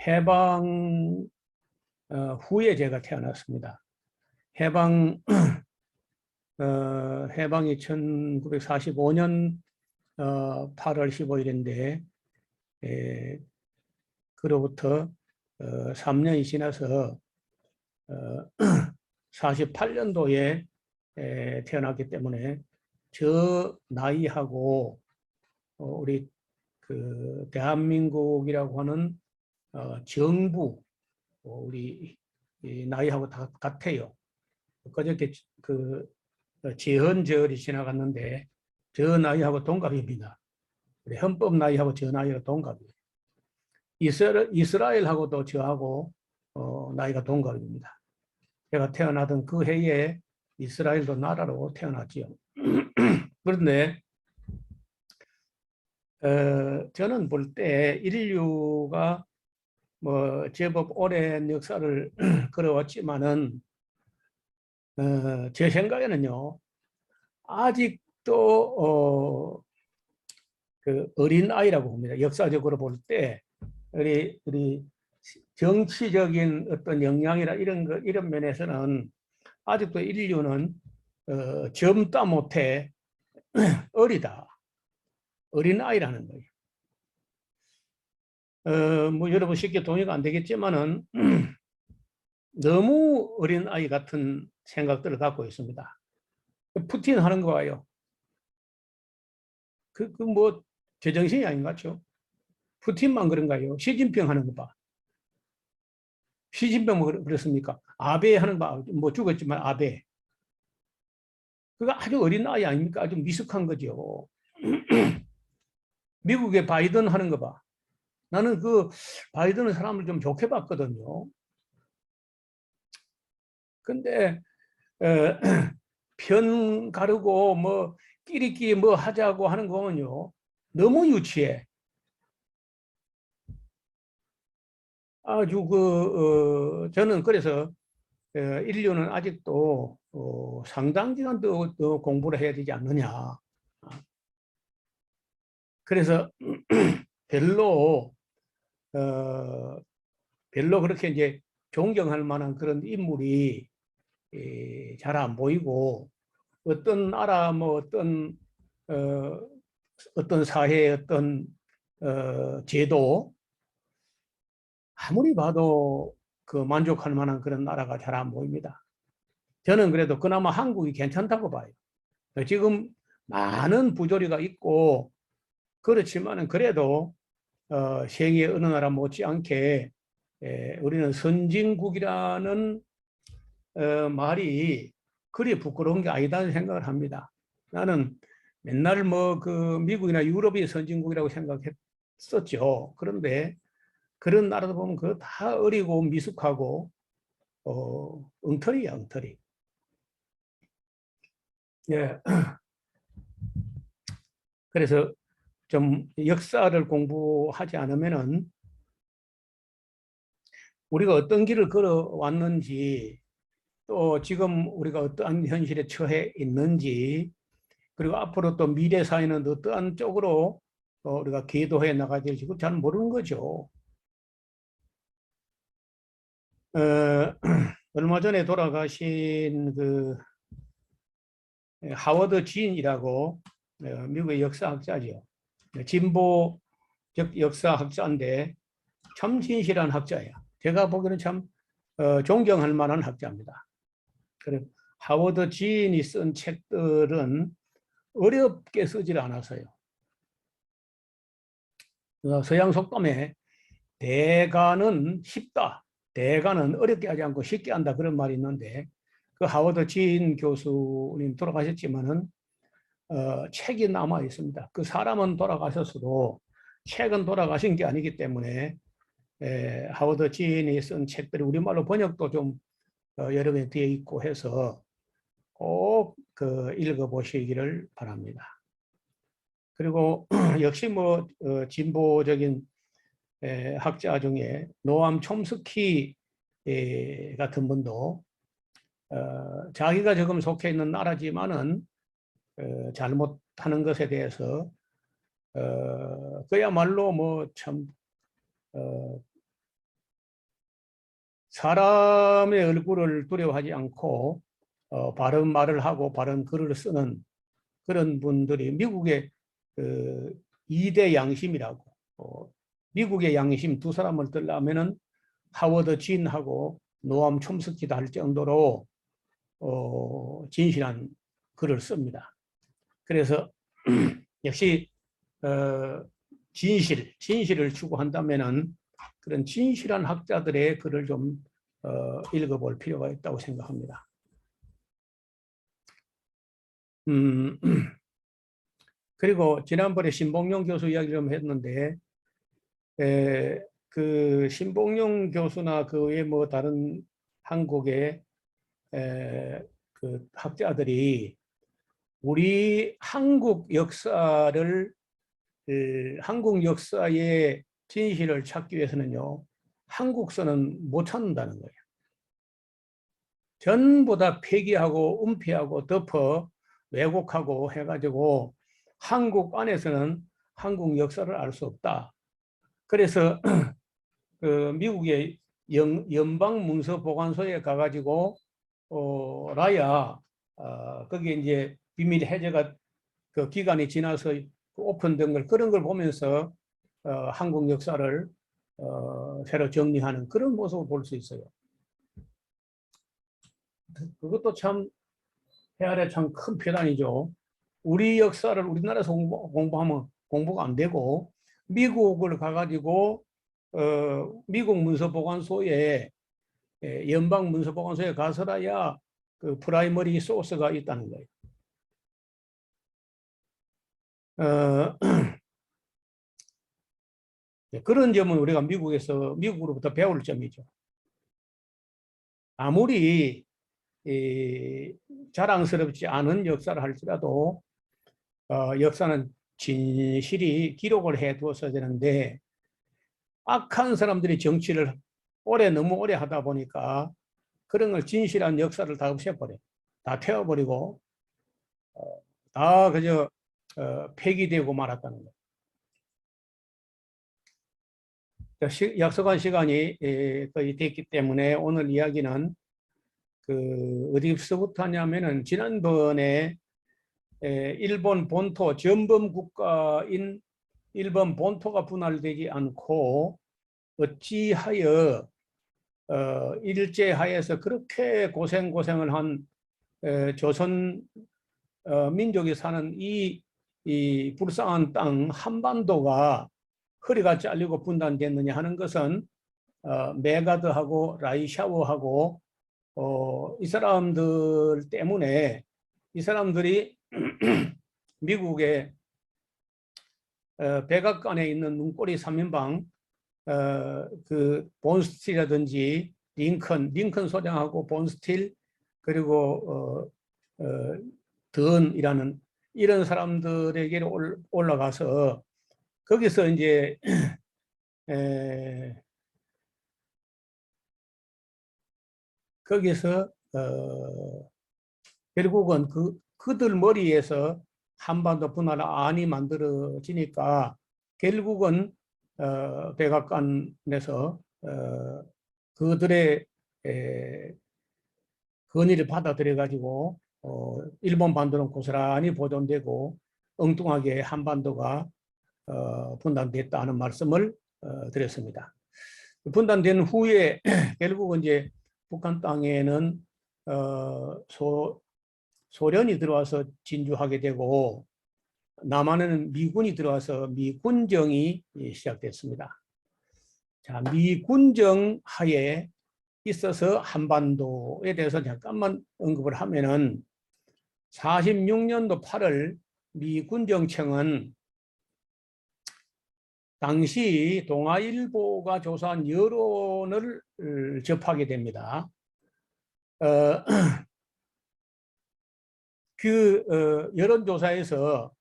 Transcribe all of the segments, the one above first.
해방 후에 제가 태어났습니다. 해방이 1945년 8월 15일인데 그로부터 3년이 지나서 48년도에 태어났기 때문에 저 나이하고 우리 그 대한민국이라고 하는 정부 우리 나이하고 다 같아요. 그저께 그 제헌절이 지나갔는데 저 나이하고 동갑입니다. 우리 헌법 나이하고 저 나이가 동갑이에요. 이스라엘하고도 저하고 나이가 동갑입니다. 제가 태어나던 그 해에 이스라엘도 나라로 태어났지요. 그런데 저는 볼 때 인류가 뭐 제법 오랜 역사를 걸어왔지만은 제 생각에는요 아직도 그 어린 아이라고 봅니다. 역사적으로 볼 때 우리 정치적인 어떤 영향이나 이런 면에서는 아직도 인류는 젊다 못해 어리다. 어린 아이라는 거예요. 뭐 여러분 쉽게 동의가 안 되겠지만은 너무 어린 아이 같은 생각들을 갖고 있습니다. 푸틴 하는 거 봐요. 뭐 제정신이 아닌 것 같죠? 푸틴만 그런가요? 시진핑 하는 거 봐. 시진핑 뭐 그렇습니까? 아베 하는 거 봐. 뭐 죽었지만 아베. 그거 아주 어린 아이 아닙니까? 아주 미숙한 거죠. 미국의 바이든 하는 거 봐. 나는 그 바이든 사람을 좀 좋게 봤거든요. 근데 편 가르고 뭐 끼리끼리 뭐 하자고 하는 거는요. 너무 유치해. 아주 저는 그래서 인류는 아직도 상당 기간 더 공부를 해야 되지 않느냐. 그래서 별로 그렇게 이제 존경할 만한 그런 인물이 잘 안 보이고 어떤 나라 뭐 어떤 사회의 어떤 제도 아무리 봐도 그 만족할 만한 그런 나라가 잘 안 보입니다. 저는 그래도 그나마 한국이 괜찮다고 봐요. 지금 많은 부조리가 있고 그렇지만은 그래도 세계 어느 나라 못지않게 우리는 선진국이라는 말이 그리 부끄러운 게 아니다는 생각을 합니다. 나는 맨날 뭐 그 미국이나 유럽이 선진국이라고 생각했었죠. 그런데 그런 나라도 보면 그거 다 어리고 미숙하고 엉터리야, 엉터리. 예. 그래서 좀 역사를 공부하지 않으면은 우리가 어떤 길을 걸어왔는지 또 지금 우리가 어떠한 현실에 처해 있는지 그리고 앞으로 또 미래 사회는 어떠한 쪽으로 우리가 계도해 나가야 될지 잘 모르는 거죠. 얼마 전에 돌아가신 그 하워드 진이라고 미국의 역사학자죠. 진보적 역사학자인데 참 진실한 학자예요. 제가 보기에는 참 존경할 만한 학자입니다. 그래 하워드 진이 쓴 책들은 어렵게 쓰질 않아서요. 서양 속담에 대가는 쉽다. 대가는 어렵게 하지 않고 쉽게 한다. 그런 말이 있는데 그 하워드 진 교수님 돌아가셨지만은 책이 남아 있습니다. 그 사람은 돌아가셨어도 책은 돌아가신 게 아니기 때문에 하워드 진이 쓴 책들이 우리말로 번역도 좀 여러 개 되어 있고 해서 꼭 읽어보시기를 바랍니다. 그리고 역시 뭐 진보적인 학자 중에 노암 촘스키 같은 분도 자기가 지금 속해 있는 나라지만은 잘못하는 것에 대해서 그야말로 뭐 참 사람의 얼굴을 두려워하지 않고 바른 말을 하고 바른 글을 쓰는 그런 분들이 미국의 그 2대 양심이라고, 미국의 양심 두 사람을 들라면은 하워드 진하고 노암 촘스키다 할 정도로 진실한 글을 씁니다. 그래서 역시 진실을 추구한다면은 그런 진실한 학자들의 글을 좀 읽어볼 필요가 있다고 생각합니다. 그리고 지난번에 신봉용 교수 이야기를 좀 했는데, 그 신봉용 교수나 그 외에 뭐 다른 한국의 그 학자들이 우리 한국 역사를, 한국 역사의 진실을 찾기 위해서는요, 한국서는 못 찾는다는 거예요. 전부 다 폐기하고 은폐하고 덮어 왜곡하고 해가지고 한국 안에서는 한국 역사를 알 수 없다. 그래서 그 미국의 연방문서보관소에 가가지고 라야 거기에 이제 비밀 해제가 그 기간이 지나서 오픈된 걸, 그런 걸 보면서 한국 역사를 새로 정리하는 그런 모습을 볼 수 있어요. 그것도 참 헤아려 참 큰 표단이죠. 우리 역사를 우리나라에서 공부하면 공부가 안 되고 미국을 가가지고 미국 문서보관소에, 연방 문서보관소에 가서라야 그 프라이머리 소스가 있다는 거예요. 그런 점은 우리가 미국으로부터 배울 점이죠. 아무리 자랑스럽지 않은 역사를 할지라도 역사는 진실이 기록을 해 두었어야 되는데, 악한 사람들이 정치를 너무 오래 하다 보니까 그런 걸 진실한 역사를 다 없애버려. 다 태워버리고 다 그저 폐기되고 말았다는 거예요. 약속한 시간이 거의 됐기 때문에 오늘 이야기는 그 어디서부터 하냐면은, 지난번에 일본 본토, 전범 국가인 일본 본토가 분할되지 않고 어찌하여 일제하에서 그렇게 고생을 한 조선 민족이 사는 이 불쌍한 땅 한반도가 허리가 잘리고 분단됐느냐 하는 것은 메가드하고 라이샤오하고 이 사람들 때문에, 이 사람들이 미국의 백악관에 있는 눈꼬리 3인방, 그 본스틸이라든지 링컨 소장하고 본스틸, 그리고 던이라는 이런 사람들에게 올라가서 거기서 이제 거기서 결국은 그들 머리에서 한반도 분할안이 만들어지니까 결국은 백악관에서 그들의 건의를 받아들여 가지고 일본 반도는 고스란히 보존되고 엉뚱하게 한반도가 분단됐다는 말씀을 드렸습니다. 분단된 후에 결국은 이제 북한 땅에는 소련이 들어와서 진주하게 되고 남한에는 미군이 들어와서 미군정이 시작됐습니다. 자, 미군정 하에 있어서 한반도에 대해서 잠깐만 언급을 하면은, 46년도 8월 미군정청은 당시 동아일보가 조사한 여론을 접하게 됩니다. 여론조사에서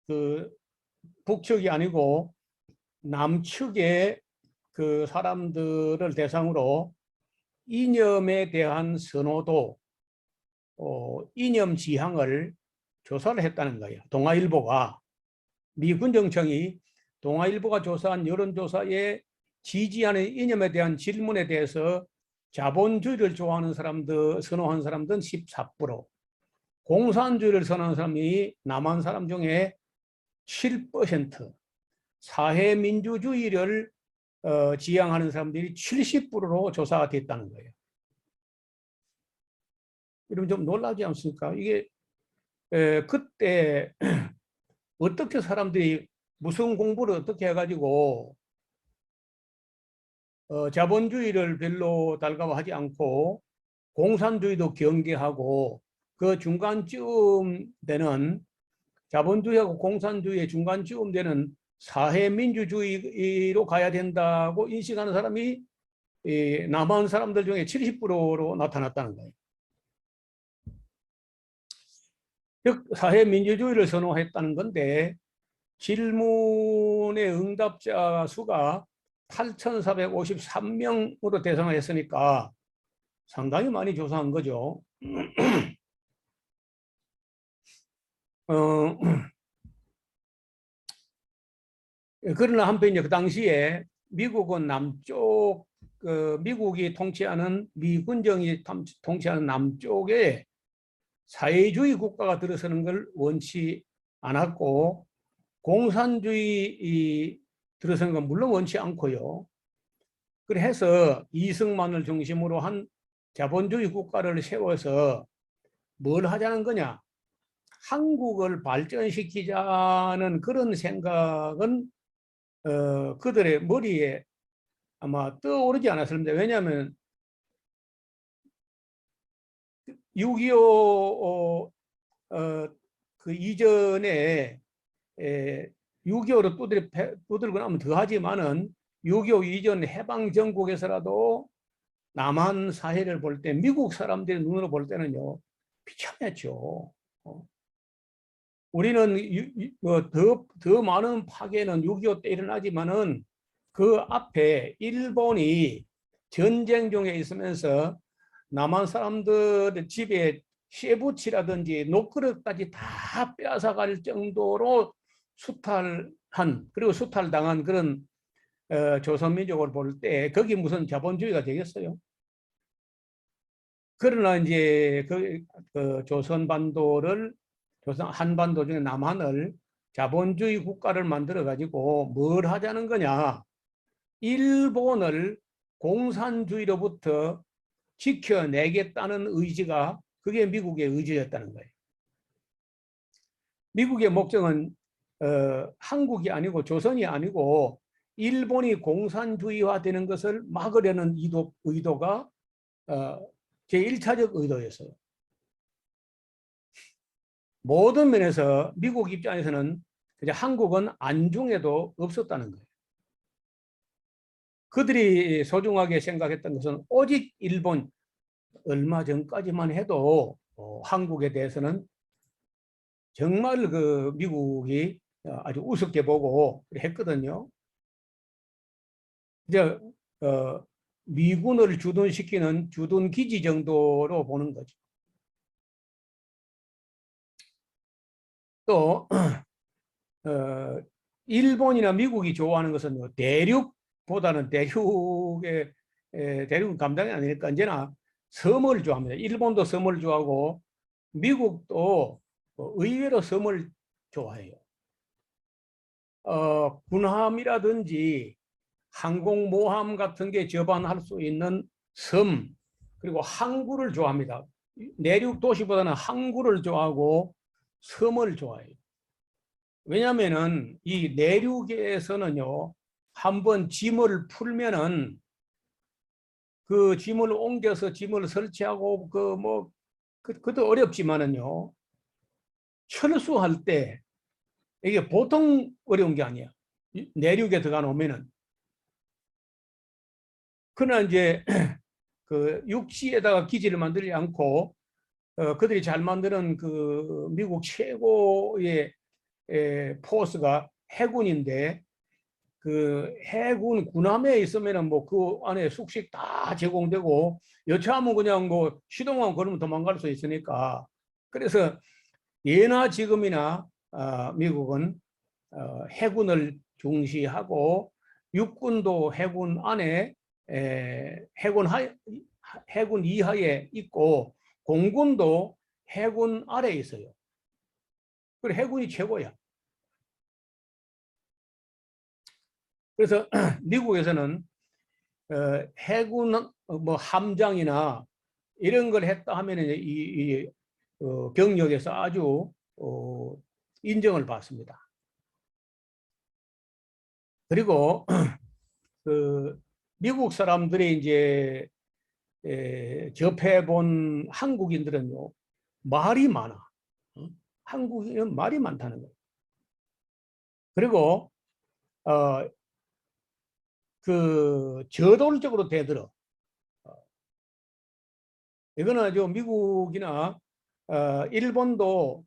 그 북측이 아니고 남측의 그 사람들을 대상으로 이념에 대한 선호도, 이념 지향을 조사를 했다는 거예요. 동아일보가, 미군정청이 동아일보가 조사한 여론조사에 지지하는 이념에 대한 질문에 대해서 자본주의를 좋아하는 사람들, 선호하는 사람들은 14%, 공산주의를 선호하는 사람이 남한 사람 중에 7%, 사회민주주의를 지향하는 사람들이 70%로 조사가 됐다는 거예요. 이러면 좀 놀라지 않습니까? 이게 그때 어떻게 사람들이 무슨 공부를 어떻게 해가지고 자본주의를 별로 달가워하지 않고 공산주의도 경계하고 그 중간쯤 되는 자본주의하고 공산주의의 중간쯤 되는 사회민주주의로 가야 된다고 인식하는 사람이 남한 사람들 중에 70%로 나타났다는 거예요. 즉 사회민주주의를 선호했다는 건데 질문의 응답자 수가 8,453명으로 대상을 했으니까 상당히 많이 조사한 거죠. 그러나 한편 그 당시에 미국은 남쪽, 미국이 통치하는 미군정이 통치하는 남쪽에 사회주의 국가가 들어서는 걸 원치 않았고 공산주의 들어서는 건 물론 원치 않고요. 그래서 이승만을 중심으로 한 자본주의 국가를 세워서 뭘 하자는 거냐? 한국을 발전시키자는 그런 생각은 그들의 머리에 아마 떠오르지 않았습니다. 왜냐하면 6.25 그 이전에 6.25로 두들고 나면 더하지만은 6.25 이전 해방 전국에서라도 남한 사회를 볼 때 미국 사람들의 눈으로 볼 때는요 비참했죠. 우리는 더 많은 파괴는 6.25 때 일어나지만은 그 앞에 일본이 전쟁 중에 있으면서 남한 사람들의 집에 쇠붙이라든지 녹그릇까지 다 빼앗아갈 정도로 수탈한 그리고 수탈당한 그런 조선민족을 볼 때 거기 무슨 자본주의가 되겠어요? 그러나 이제 그 조선 한반도 중에 남한을 자본주의 국가를 만들어 가지고 뭘 하자는 거냐? 일본을 공산주의로부터 지켜내겠다는 의지가 그게 미국의 의지였다는 거예요. 미국의 목적은 한국이 아니고 조선이 아니고 일본이 공산주의화되는 것을 막으려는 의도가 제1차적 의도였어요. 모든 면에서 미국 입장에서는 한국은 안중에도 없었다는 거예요. 그들이 소중하게 생각했던 것은 오직 일본, 얼마 전까지만 해도 한국에 대해서는 정말 그 미국이 아주 우습게 보고 했거든요. 이제 미군을 주둔시키는 주둔 기지 정도로 보는 거죠. 또 일본이나 미국이 좋아하는 것은 대륙보다는 대륙은 감당이 안 되니까 언제나 섬을 좋아합니다. 일본도 섬을 좋아하고 미국도 의외로 섬을 좋아해요. 군함이라든지 항공모함 같은 게 접안할 수 있는 섬, 그리고 항구를 좋아합니다. 내륙 도시보다는 항구를 좋아하고 섬을 좋아해요. 왜냐하면은 이 내륙에서는요, 한번 짐을 풀면은 그 짐을 옮겨서 짐을 설치하고 그것도 어렵지만은요, 철수할 때 이게 보통 어려운 게 아니야. 내륙에 들어가 놓으면은. 그러나 이제 그 육지에다가 기지를 만들지 않고 그들이 잘 만드는 그 미국 최고의 포스가 해군인데 그 해군 군함에 있으면은 뭐 그 안에 숙식 다 제공되고 여차하면 그냥 뭐 시동만 걸으면 도망갈 수 있으니까 그래서 예나 지금이나 미국은 해군을 중시하고 육군도 해군 안에 해군 해군 이하에 있고 공군도 해군 아래에 있어요. 그리고 해군이 최고야. 그래서 미국에서는 해군 뭐 함장이나 이런 걸 했다 하면은 이 경력에서 아주 인정을 받습니다. 그리고 그 미국 사람들이 이제 접해본 한국인들은요 말이 많아. 한국인은 말이 많다는 거예요. 그리고 그 저돌적으로 대들어. 이거는 아주 미국이나 일본도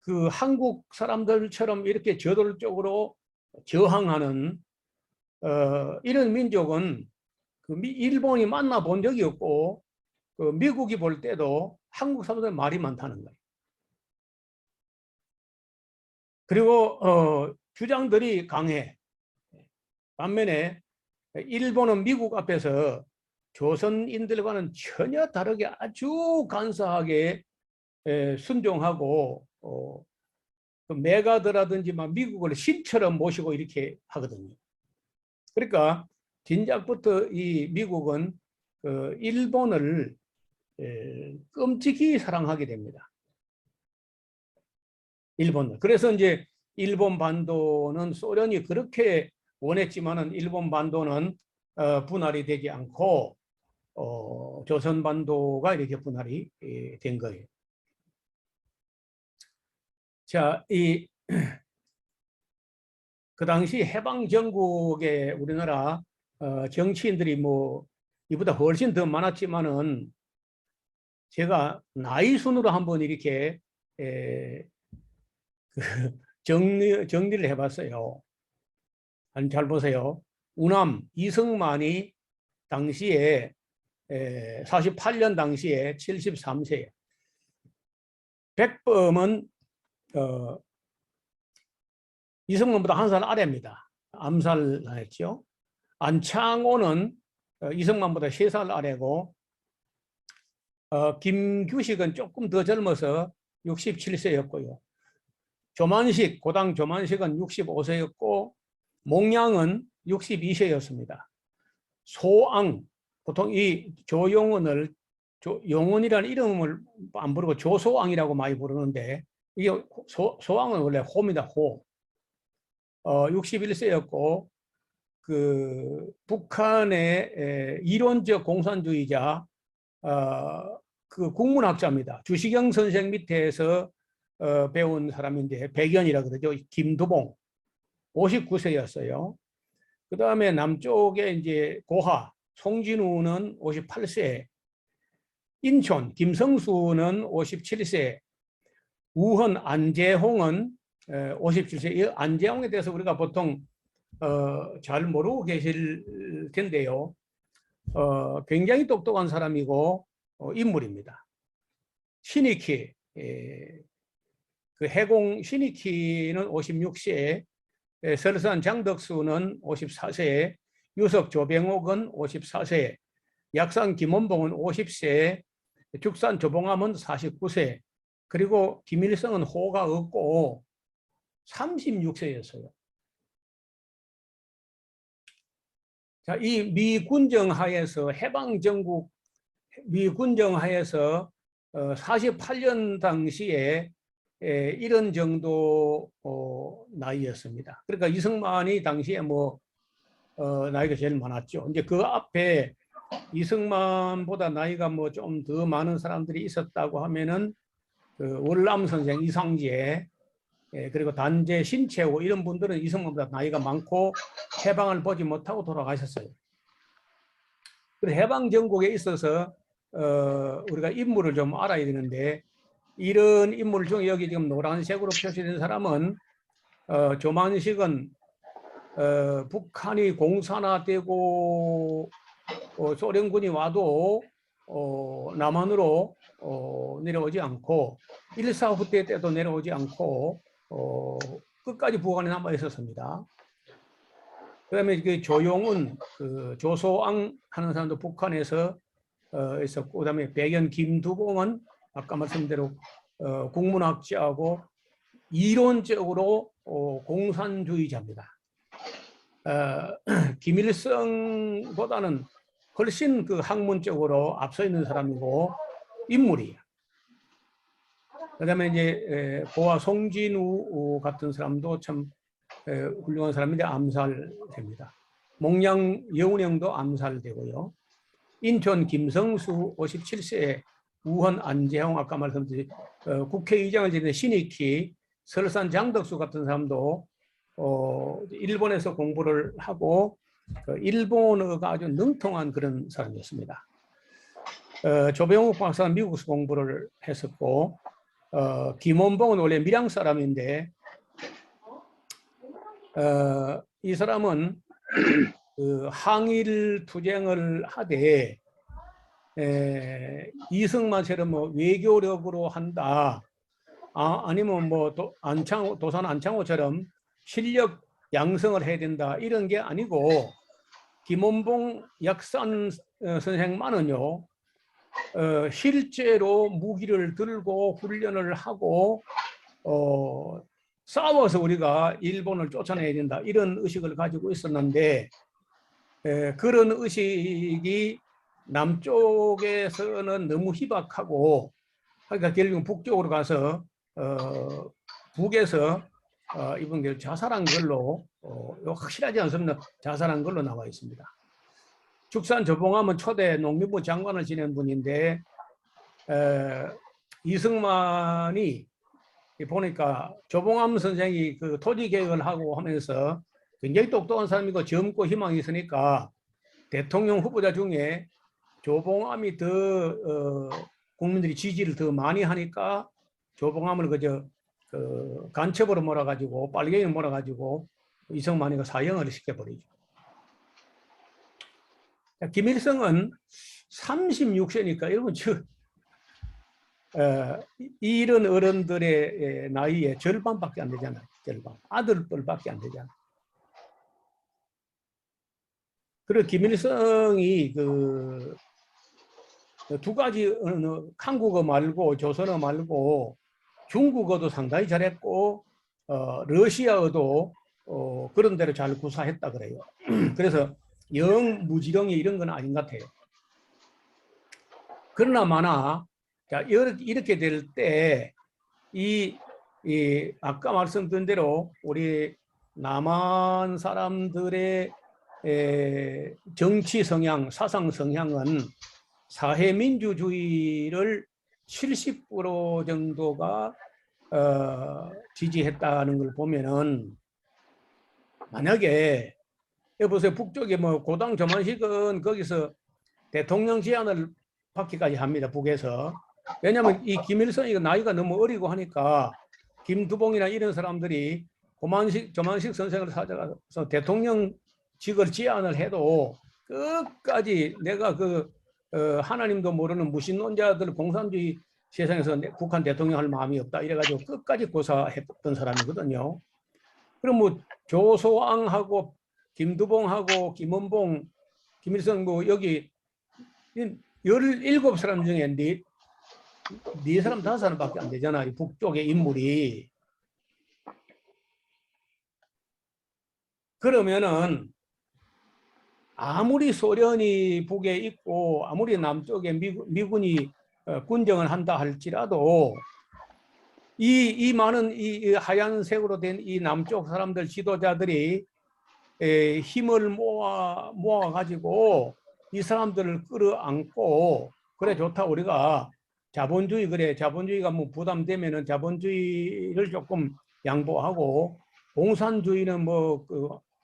그 한국 사람들처럼 이렇게 저돌적으로 저항하는 이런 민족은 그 일본이 만나본 적이 없고 그 미국이 볼 때도 한국 사람들 말이 많다는 거예요. 그리고 주장들이 강해. 반면에 일본은 미국 앞에서 조선인들과는 전혀 다르게 아주 간사하게 순종하고 그 메가드라든지 막 미국을 신처럼 모시고 이렇게 하거든요. 그러니까 진작부터 이 미국은 일본을 끔찍이 사랑하게 됩니다. 일본을. 그래서 이제 일본 반도는 소련이 그렇게 원했지만은 일본 반도는 분할이 되지 않고 조선 반도가 이렇게 분할이 된 거예요. 자, 그 당시 해방 전국에 우리나라 정치인들이 뭐 이보다 훨씬 더 많았지만은 제가 나이 순으로 한번 이렇게 정리를 해봤어요. 잘 보세요. 우남 이승만이 당시에 48년 당시에 73세예요. 백범은 이승만보다 한 살 아래입니다. 암살했죠. 안창호는 이승만보다 3살 아래고 김규식은 조금 더 젊어서 67세였고요. 조만식, 고당 조만식은 65세였고 몽양은 62세였습니다. 소앙, 보통 이 조용원을 용원이라는 이름을 안 부르고 조소앙이라고 많이 부르는데 이게 소앙은 원래 호입니다. 호. 61세였고 그 북한의 이론적 공산주의자 그 국문학자입니다. 주시경 선생 밑에서 배운 사람인데 백연이라 그러죠. 김두봉 59세였어요. 그 다음에 남쪽에 이제 고하 송진우는 58세, 인천 김성수는 57세, 우헌 안재홍은 57세. 이 안재홍에 대해서 우리가 보통 잘 모르고 계실 텐데요. 굉장히 똑똑한 사람이고 인물입니다. 신익희, 그 해공 신익희는 56세, 설산 장덕수는 54세, 유석 조병옥은 54세, 약산 김원봉은 50세, 죽산 조봉암은 49세, 그리고 김일성은 호가 없고 36세였어요. 자, 이 미군정 하에서 해방전국 미군정 하에서 48년 당시에 이런 정도 나이였습니다. 그러니까 이승만이 당시에 뭐 나이가 제일 많았죠. 이제 그 앞에 이승만보다 나이가 뭐 좀 더 많은 사람들이 있었다고 하면은 그 월남 선생 이상재, 그리고 단재 신채호 이런 분들은 이승만보다 나이가 많고 해방을 보지 못하고 돌아가셨어요. 그래서 해방 전국에 있어서 우리가 인물을 좀 알아야 되는데 이런 인물 중에 여기 지금 노란색으로 표시된 사람은 조만식은 북한이 공산화되고 소련군이 와도 남한으로 내려오지 않고 1.4 후퇴 때도 내려오지 않고 끝까지 북한에 남아 있었습니다. 그다음에 그 조용운, 그 조소왕 하는 사람도 북한에서 있었고, 그다음에 백연 김두봉은 아까 말씀드린 대로 국문학자하고 이론적으로 공산주의자입니다. 김일성보다는 훨씬 그 학문적으로 앞서 있는 사람이고 인물이에요. 그다음에 이제 고아 송진우 같은 사람도 참 훌륭한 사람인데 암살됩니다. 몽양 여운형도 암살되고요. 인천 김성수 57세, 우헌 안재홍 아까 말씀드린 국회의장을 지낸 신익희, 설산 장덕수 같은 사람도 일본에서 공부를 하고 일본어가 아주 능통한 그런 사람이었습니다. 조병욱 박사는 미국에서 공부를 했었고 김원봉은 원래 밀양 사람인데 이 사람은 그 항일 투쟁을 하되 이승만처럼 뭐 외교력으로 한다, 아니면 뭐 도산 안창호처럼 실력 양성을 해야 된다 이런 게 아니고 김원봉 약산 선생만은요 실제로 무기를 들고 훈련을 하고 싸워서 우리가 일본을 쫓아내야 된다 이런 의식을 가지고 있었는데 그런 의식이 남쪽에서는 너무 희박하고 그러니까 결국 북쪽으로 가서 북에서 이번 자살한 걸로 확실하지 않습니다. 자살한 걸로 나와 있습니다. 죽산 조봉암은 초대 농림부 장관을 지낸 분인데 이승만이 보니까 조봉암 선생이 그 토지 개혁을 하고 하면서 굉장히 똑똑한 사람이고 젊고 희망이 있으니까 대통령 후보자 중에 조봉암이 더 국민들이 지지를 더 많이 하니까 조봉암을 간첩으로 몰아가지고 빨갱이를 몰아가지고 이승만이가 사형을 시켜버리죠. 김일성은 36세니까 여러분 이런 어른들의 나이에 절반밖에 안 되잖아요. 절반. 아들뻘밖에 안 되잖아요. 그리고 김일성이 그 두 가지 한국어 말고 조선어 말고 중국어도 상당히 잘했고 러시아어도 그런 대로 잘 구사했다 그래요. 그래서 영 무지렁이 이런 건 아닌 것 같아요. 그러나 마나 자, 이렇게 될 때 이 아까 말씀드린 대로 우리 남한 사람들의 정치 성향, 사상 성향은 사회민주주의를 70% 정도가 지지했다는 걸 보면은 만약에 여보세요 북쪽에 뭐 고당 조만식은 거기서 대통령 제안을 받기까지 합니다. 북에서. 왜냐하면 이 김일성이 나이가 너무 어리고 하니까 김두봉이나 이런 사람들이 조만식 선생을 찾아가서 대통령직을 제안을 해도 끝까지 내가 하나님도 모르는 무신론자들 공산주의 세상에서 북한 대통령 할 마음이 없다 이래가지고 끝까지 고사했던 사람이거든요. 그럼 뭐 조소왕하고 김두봉하고 김원봉, 김일성 뭐 여기 17사람 중에 네 사람 5사람밖에 안 되잖아. 북쪽의 인물이. 그러면은 아무리 소련이 북에 있고 아무리 남쪽에 미군이 군정을 한다 할지라도 이 많은 이 하얀색으로 된 이 남쪽 사람들 지도자들이 힘을 모아 가지고 이 사람들을 끌어안고 그래 좋다 우리가 자본주의 그래 자본주의가 뭐 부담되면은 자본주의를 조금 양보하고 공산주의는 뭐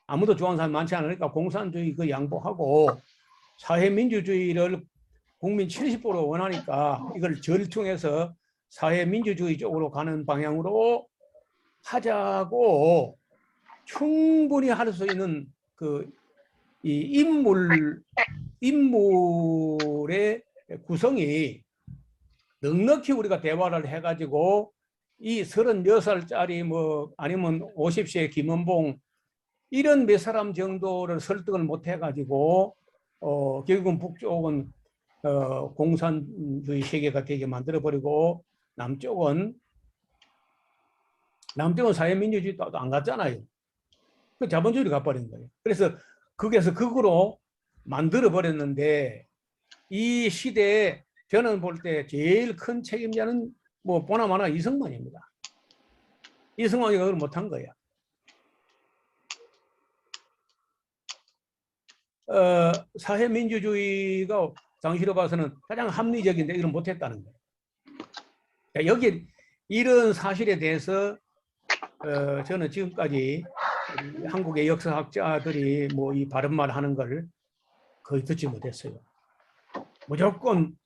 아무도 좋아하는 사람 많지 않으니까 공산주의 양보하고 사회민주주의를 국민 70% 원하니까 이걸 절충해서 사회민주주의 쪽으로 가는 방향으로 하자고 충분히 할 수 있는 이 인물의 구성이 넉넉히 우리가 대화를 해가지고 이 36살짜리 뭐 아니면 50세 김원봉 이런 몇 사람 정도를 설득을 못 해가지고 결국은 북쪽은 공산주의 세계가 되게 만들어버리고 남쪽은 사회민주주의도 안 갔잖아요. 그 자본주의로 가버린 거예요. 그래서 거기에서 극으로 만들어버렸는데 이 시대에 저는 볼 때 제일 큰 책임자는 뭐 보나마나 이승만입니다. 이승만이 그걸 못한 거야. 사회민주주의가 당시로 봐서는 가장 합리적인데 이걸 못했다는 거예요. 여기 이런 사실에 대해서 저는 지금까지 한국의 역사학자들이 뭐 이 바른말 하는 걸 거의 듣지 못했어요. 무조건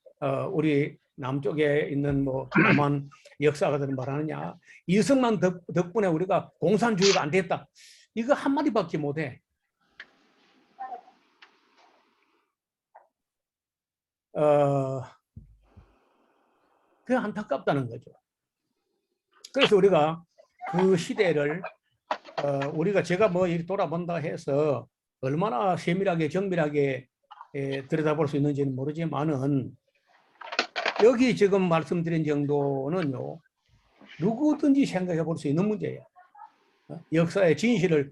우리 남쪽에 있는 뭐 남한 역사가들은 말하느냐, 이승만 덕분에 우리가 공산주의가 안 됐다, 이거 한마디밖에 못해. 그게 안타깝다는 거죠. 그래서 우리가 그 시대를 우리가 제가 뭐 돌아본다 해서 얼마나 세밀하게 정밀하게 들여다볼 수 있는지는 모르지만은 여기 지금 말씀드린 정도는요, 누구든지 생각해 볼 수 있는 문제예요. 역사의 진실을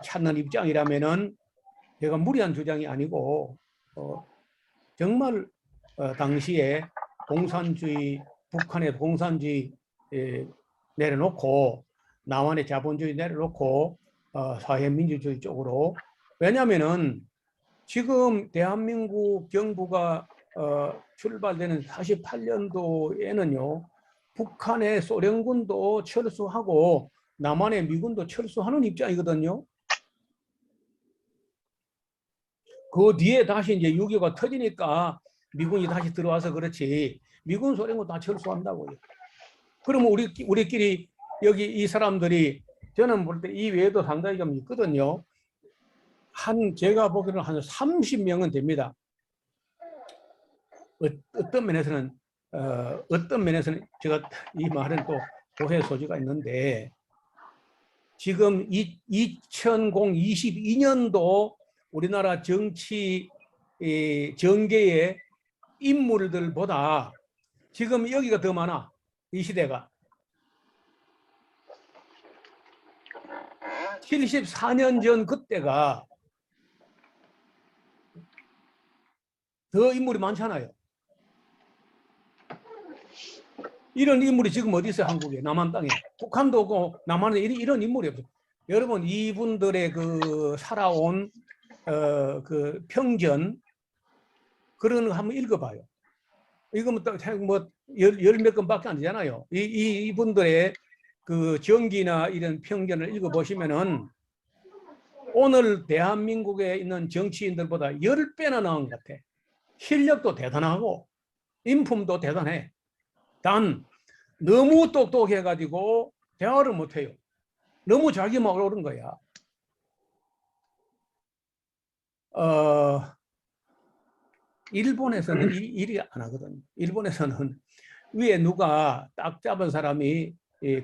찾는 입장이라면은 제가 무리한 주장이 아니고 정말 당시에 공산주의, 북한의 공산주의 내려놓고 남한의 자본주의 내려놓고 사회민주주의 쪽으로, 왜냐하면은 지금 대한민국 정부가 출발되는 48년도에는요 북한의 소련군도 철수하고 남한의 미군도 철수하는 입장이거든요. 그 뒤에 다시 이제 6.25가 터지니까 미군이 다시 들어와서 그렇지, 미군 소련군 다 철수한다고요. 그러면 우리끼리 여기 이 사람들이, 저는 볼 때 이 외에도 상당히 좀 있거든요. 제가 보기로는 한 30명은 됩니다. 어떤 면에서는 제가 이 말은 또 오해 소지가 있는데, 지금 2022년도 우리나라 정치 정계의 인물들보다 지금 여기가 더 많아. 이 시대가 74년 전 그때가 더 인물이 많잖아요. 이런 인물이 지금 어디 있어요? 한국에, 남한 땅에. 북한도 없고 남한에 이런 인물이 없어요. 여러분, 이분들의 그 살아온 그 평전, 그런 거 한번 읽어봐요. 이거 뭐 열 몇 건밖에 안 되잖아요. 이분들의 그 전기나 이런 평전을 읽어보시면은 오늘 대한민국에 있는 정치인들보다 10배나 나은 것 같아. 실력도 대단하고 인품도 대단해. 단 너무 똑똑해가지고 대화를 못해요. 너무 자기만 오른 거야. 일본에서는 일이 안 하거든요. 일본에서는 위에 누가 딱 잡은 사람이,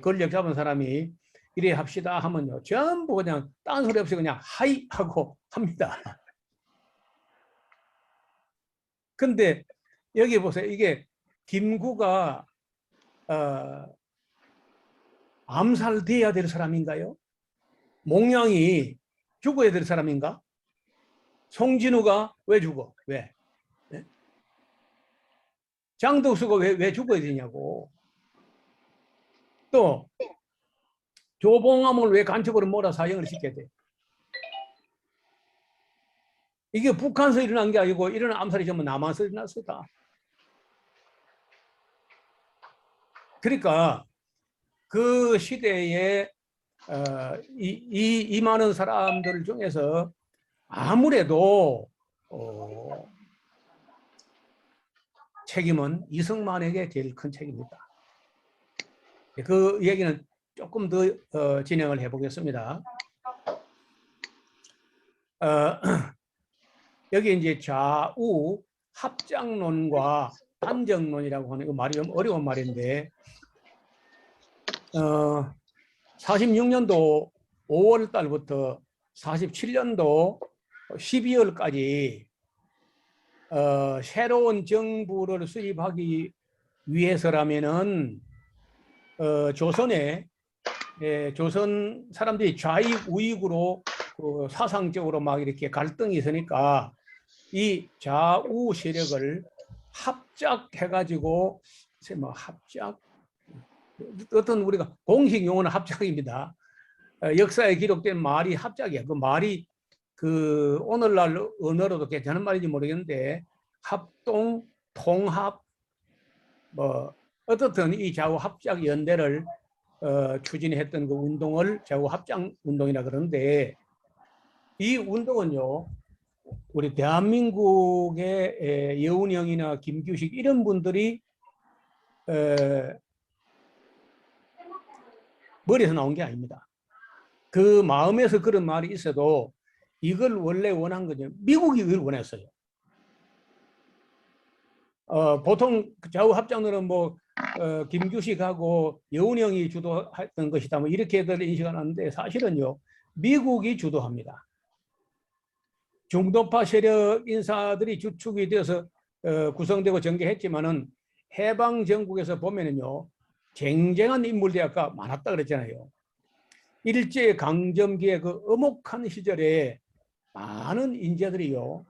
권력 잡은 사람이 이래 합시다 하면요, 전부 그냥 딴소리 없이 그냥 하이 하고 합니다. 근데 여기 보세요. 이게 김구가 암살돼야 될 사람인가요? 몽양이 죽어야 될 사람인가? 송진우가 왜 죽어? 왜? 네? 장덕수가 왜 죽어야 되냐고. 또 조봉암을 왜 간첩으로 몰아 사형을 시켜야 돼? 이게 북한에서 일어난 게 아니고 이런 암살이 전부 남한에서 일어났었다. 그러니까 그 시대에 이 많은 사람들 중에서 아무래도 책임은 이승만에게 제일 큰 책임이다. 그 얘기는 조금 더 진행을 해보겠습니다. 여기 이제 좌우 합작론과 단정론이라고 하는, 거 말이 좀 어려운 말인데, 46년도 5월 달부터 47년도 12월까지 새로운 정부를 수립하기 위해서라면은 조선에 조선 사람들이 좌익 우익으로 사상적으로 막 이렇게 갈등이 있으니까 이 좌우 세력을 합작해가지고 뭐 합작 어떤 우리가 공식 용어는 합작입니다. 역사에 기록된 말이 합작이야. 그 말이 그 오늘날 언어로도 괜찮은 말인지 모르겠는데 합동, 통합, 뭐 어떻든 이 좌우 합작 연대를 추진했던 그 운동을 좌우 합작 운동이라 그러는데 이 운동은요 우리 대한민국의 여운형이나 김규식 이런 분들이 머리에서 나온 게 아닙니다. 그 마음에서 그런 말이 있어도 이걸 원래 원한 거죠. 미국이 이걸 원했어요. 보통 좌우 합작론은 뭐 김규식하고 여운형이 주도했던 것이다. 뭐 이렇게들 인식을 하는데 사실은요 미국이 주도합니다. 중도파 세력 인사들이 주축이 되어서 구성되고 전개했지만은 해방 전국에서 보면은요 쟁쟁한 인물들이 아까 많았다 그랬잖아요. 일제 강점기의 그 엄혹한 시절에 많은 인재들이요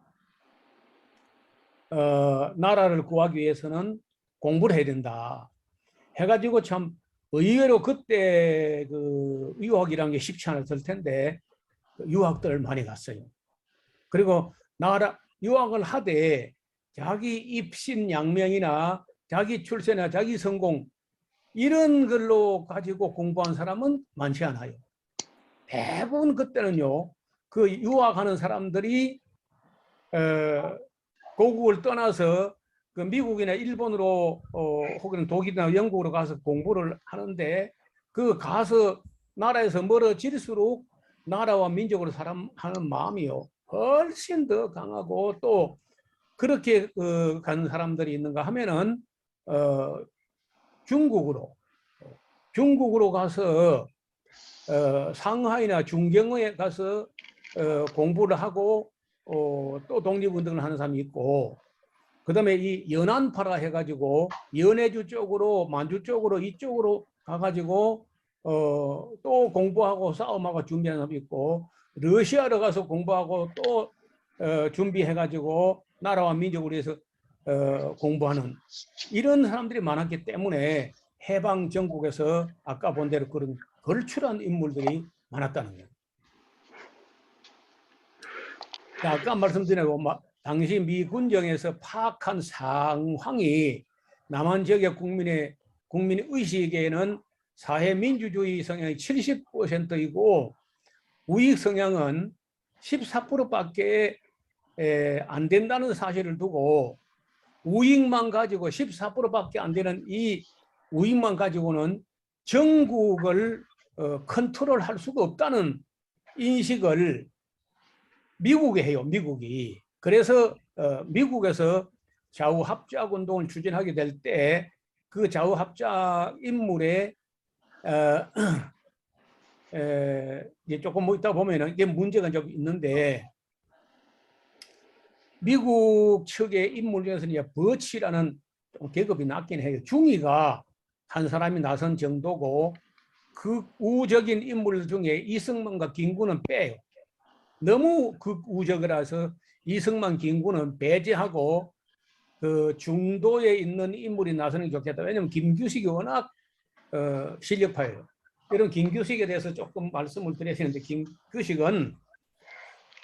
나라를 구하기 위해서는 공부를 해야 된다 해가지고 참 의외로 그때 그 유학이라는 게 쉽지 않았을 텐데 유학들을 많이 갔어요. 그리고 유학을 하되 자기 입신 양명이나 자기 출세나 자기 성공 이런 걸로 가지고 공부한 사람은 많지 않아요. 대부분 그때는요 그 유학하는 사람들이 고국을 떠나서 그 미국이나 일본으로 혹은 독일이나 영국으로 가서 공부를 하는데 그 가서 나라에서 멀어질수록 나라와 민족으로 하는 마음이요 훨씬 더 강하고 또 그렇게 가는 사람들이 있는가 하면은 중국으로 가서 상하이나 중경에 가서 공부를 하고 또 독립운동을 하는 사람이 있고 그 다음에 이 연안파라 해가지고 연해주 쪽으로 만주 쪽으로 이쪽으로 가가지고 또 공부하고 싸움하고 준비하는 사람이 있고 러시아로 가서 공부하고 또 준비해가지고 나라와 민족을 위해서 공부하는 이런 사람들이 많았기 때문에 해방 전국에서 아까 본 대로 그런 걸출한 인물들이 많았다는 거예요. 아까 말씀드린 당시 미 군정에서 파악한 상황이 남한 지역의 국민 의식에는 사회민주주의 성향이 70%이고 우익 성향은 14%밖에 안 된다는 사실을 두고 우익만 가지고 14%밖에 안 되는 이 우익만 가지고는 전국을 컨트롤할 수가 없다는 인식을 미국이 해요. 미국이. 그래서 미국에서 좌우 합작 운동을 추진하게 될 때 그 좌우 합작 인물의 이제 조금 뭐 있다 보면은 이게 문제가 좀 있는데 미국 측의 인물 중에서는 버치라는 계급이 낮긴 해요. 중위가 한 사람이 나선 정도고 그 우적인 인물 중에 이승만과 김구는 빼요. 너무 극우적이라서 이승만, 김구는 배제하고 그 중도에 있는 인물이 나서는 게 좋겠다. 왜냐하면 김규식이 워낙 실력파예요. 이런 김규식에 대해서 조금 말씀을 드려야 되는데 김규식은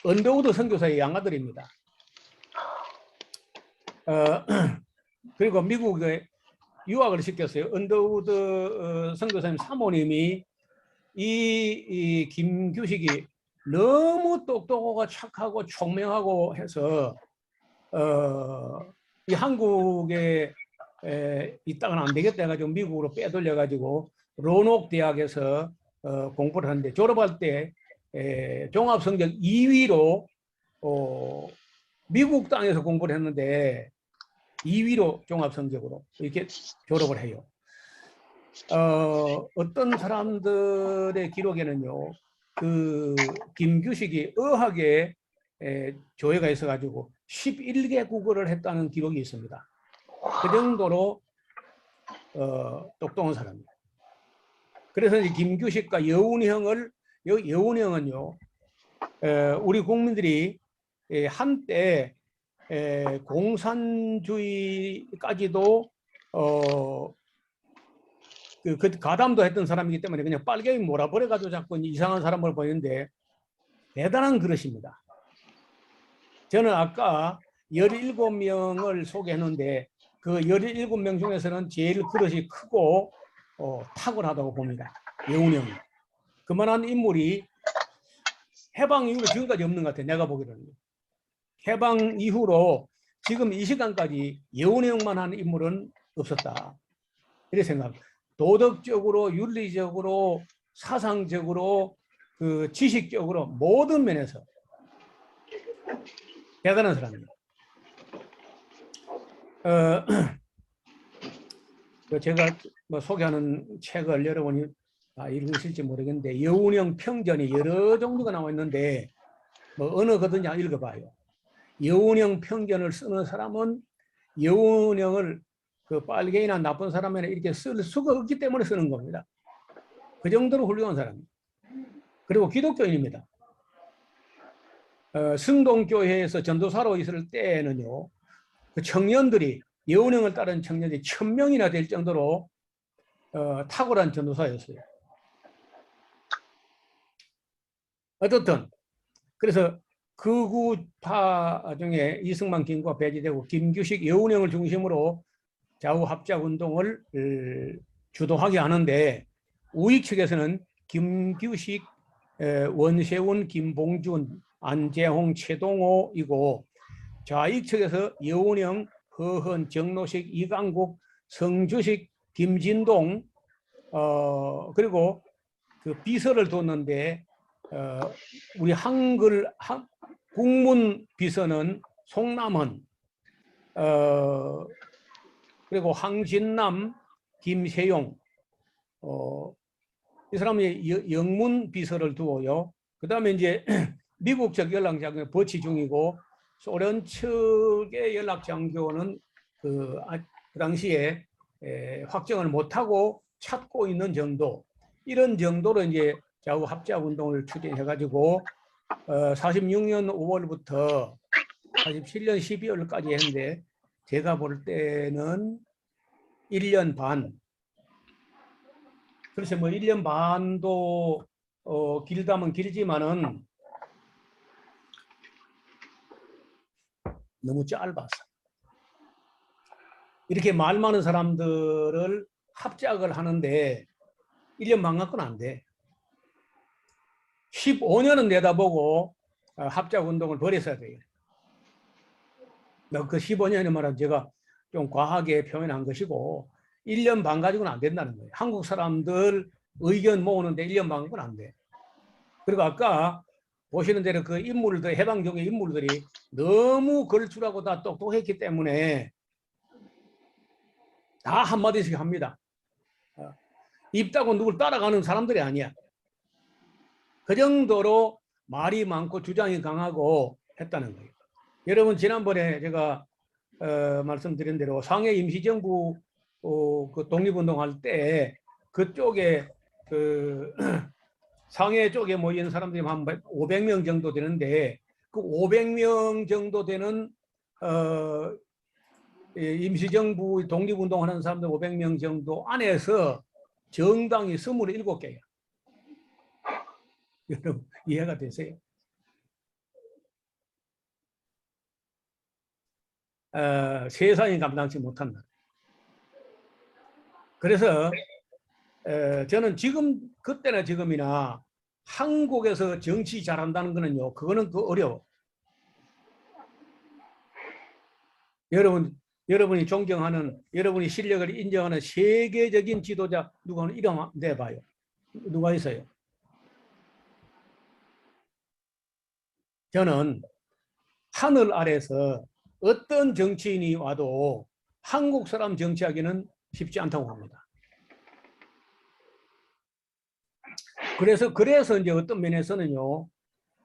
언더우드 선교사의 양아들입니다. 그리고 미국에 유학을 시켰어요. 언더우드 선교사님 사모님이 이 김규식이 너무 똑똑하고 착하고 총명하고 해서 이 한국에 있다가는 안 되겠다 해가지고 미국으로 빼돌려 가지고 로녹 대학에서 공부를 하는데 졸업할 때 종합성적 2위로 미국 땅에서 공부를 했는데 2위로 종합성적으로 이렇게 졸업을 해요. 어떤 사람들의 기록에는요, 그 김규식이 의학에 조회가 있어가지고 11개 국어를 했다는 기록이 있습니다. 그 정도로 똑똑한 사람입니다. 그래서 이 김규식과 여운형을, 여운형은요, 우리 국민들이 한때 공산주의까지도 그 가담도 했던 사람이기 때문에 그냥 빨갱이 몰아버려가지고 자꾸 이상한 사람을 보이는데 대단한 그릇입니다. 저는 아까 17명을 소개했는데 그 17명 중에서는 제일 그릇이 크고 탁월하다고 봅니다. 여운형. 그만한 인물이 해방 이후로 지금까지 없는 것 같아요. 내가 보기로는. 해방 이후로 지금 이 시간까지 여운형만 한 인물은 없었다. 이렇게 생각합니다. 도덕적으로, 윤리적으로, 사상적으로, 그 지식적으로 모든 면에서 대단한 사람입니다. 제가 뭐 소개하는 책을 여러분이 읽으실지 모르겠는데 여운형 평전이 여러 종류가 나와 있는데 뭐 어느 거든지 읽어봐요. 여운형 평전을 쓰는 사람은 여운형을 그 빨갱이나 나쁜 사람에는 이렇게 쓸 수가 없기 때문에 쓰는 겁니다. 그 정도로 훌륭한 사람입니다. 그리고 기독교인입니다. 승동교회에서 전도사로 있을 때는요, 그 청년들이, 여운형을 따른 청년들이 1000명이나 될 정도로 탁월한 전도사였어요. 어떻든 그래서 극우파 중에 이승만, 김구가 배제되고 김규식, 여운형을 중심으로 좌우 합작 운동을 주도하게 하는데 우익 측에서는 김규식, 원세훈, 김봉준, 안재홍, 최동호이고 좌익 측에서 여운형, 허헌, 정노식, 이강국, 성주식, 김진동 그리고 그 비서를 뒀는데 우리 한글 국문 비서는 송남헌, 그리고 황진남, 김세용, 이 사람이 영문 비서를 두고요. 그 다음에 이제 미국적 연락장교 버치 중이고 소련 측의 연락장교는 그 당시에 확정을 못하고 찾고 있는 정도, 이런 정도로 이제 좌우 합작 운동을 추진해가지고 46년 5월부터 47년 12월까지 했는데 제가 볼 때는 1년 반. 그래서 뭐 1년 반도 길다면 길지만은 너무 짧았어. 이렇게 말 많은 사람들을 합작을 하는데 1년 반 갖고는 안 돼. 15년은 내다보고 합작 운동을 벌였어야 돼요. 그 15년의 말은 제가 좀 과하게 표현한 것이고 1년 반 가지고는 안 된다는 거예요. 한국 사람들 의견 모으는데 1년 반 갖고는 안 돼. 그리고 아까 보시는 대로 그 인물들, 해방정의 인물들이 너무 걸출하고 다 똑똑했기 때문에 다 한마디씩 합니다. 입다고 누굴 따라가는 사람들이 아니야. 그 정도로 말이 많고 주장이 강하고 했다는 거예요. 여러분 지난번에 제가 말씀드린 대로 상해 임시정부 그 독립운동할 때 그쪽에 그 상해 쪽에 모인 사람들이 한 500명 정도 되는데 그 500명 정도 되는 임시정부 독립운동하는 사람들 500명 정도 안에서 정당이 27개야. 여러분 이해가 되세요? 세상이 감당치 못한다. 그래서 저는 지금 그때나 지금이나 한국에서 정치 잘한다는 거는요, 그거는 그 어려워. 여러분이 존경하는, 여러분이 실력을 인정하는 세계적인 지도자 누가 이름 내봐요. 누가 있어요? 저는 하늘 아래서 어떤 정치인이 와도 한국 사람 정치하기는 쉽지 않다고 봅니다. 그래서 이제 어떤 면에서는요,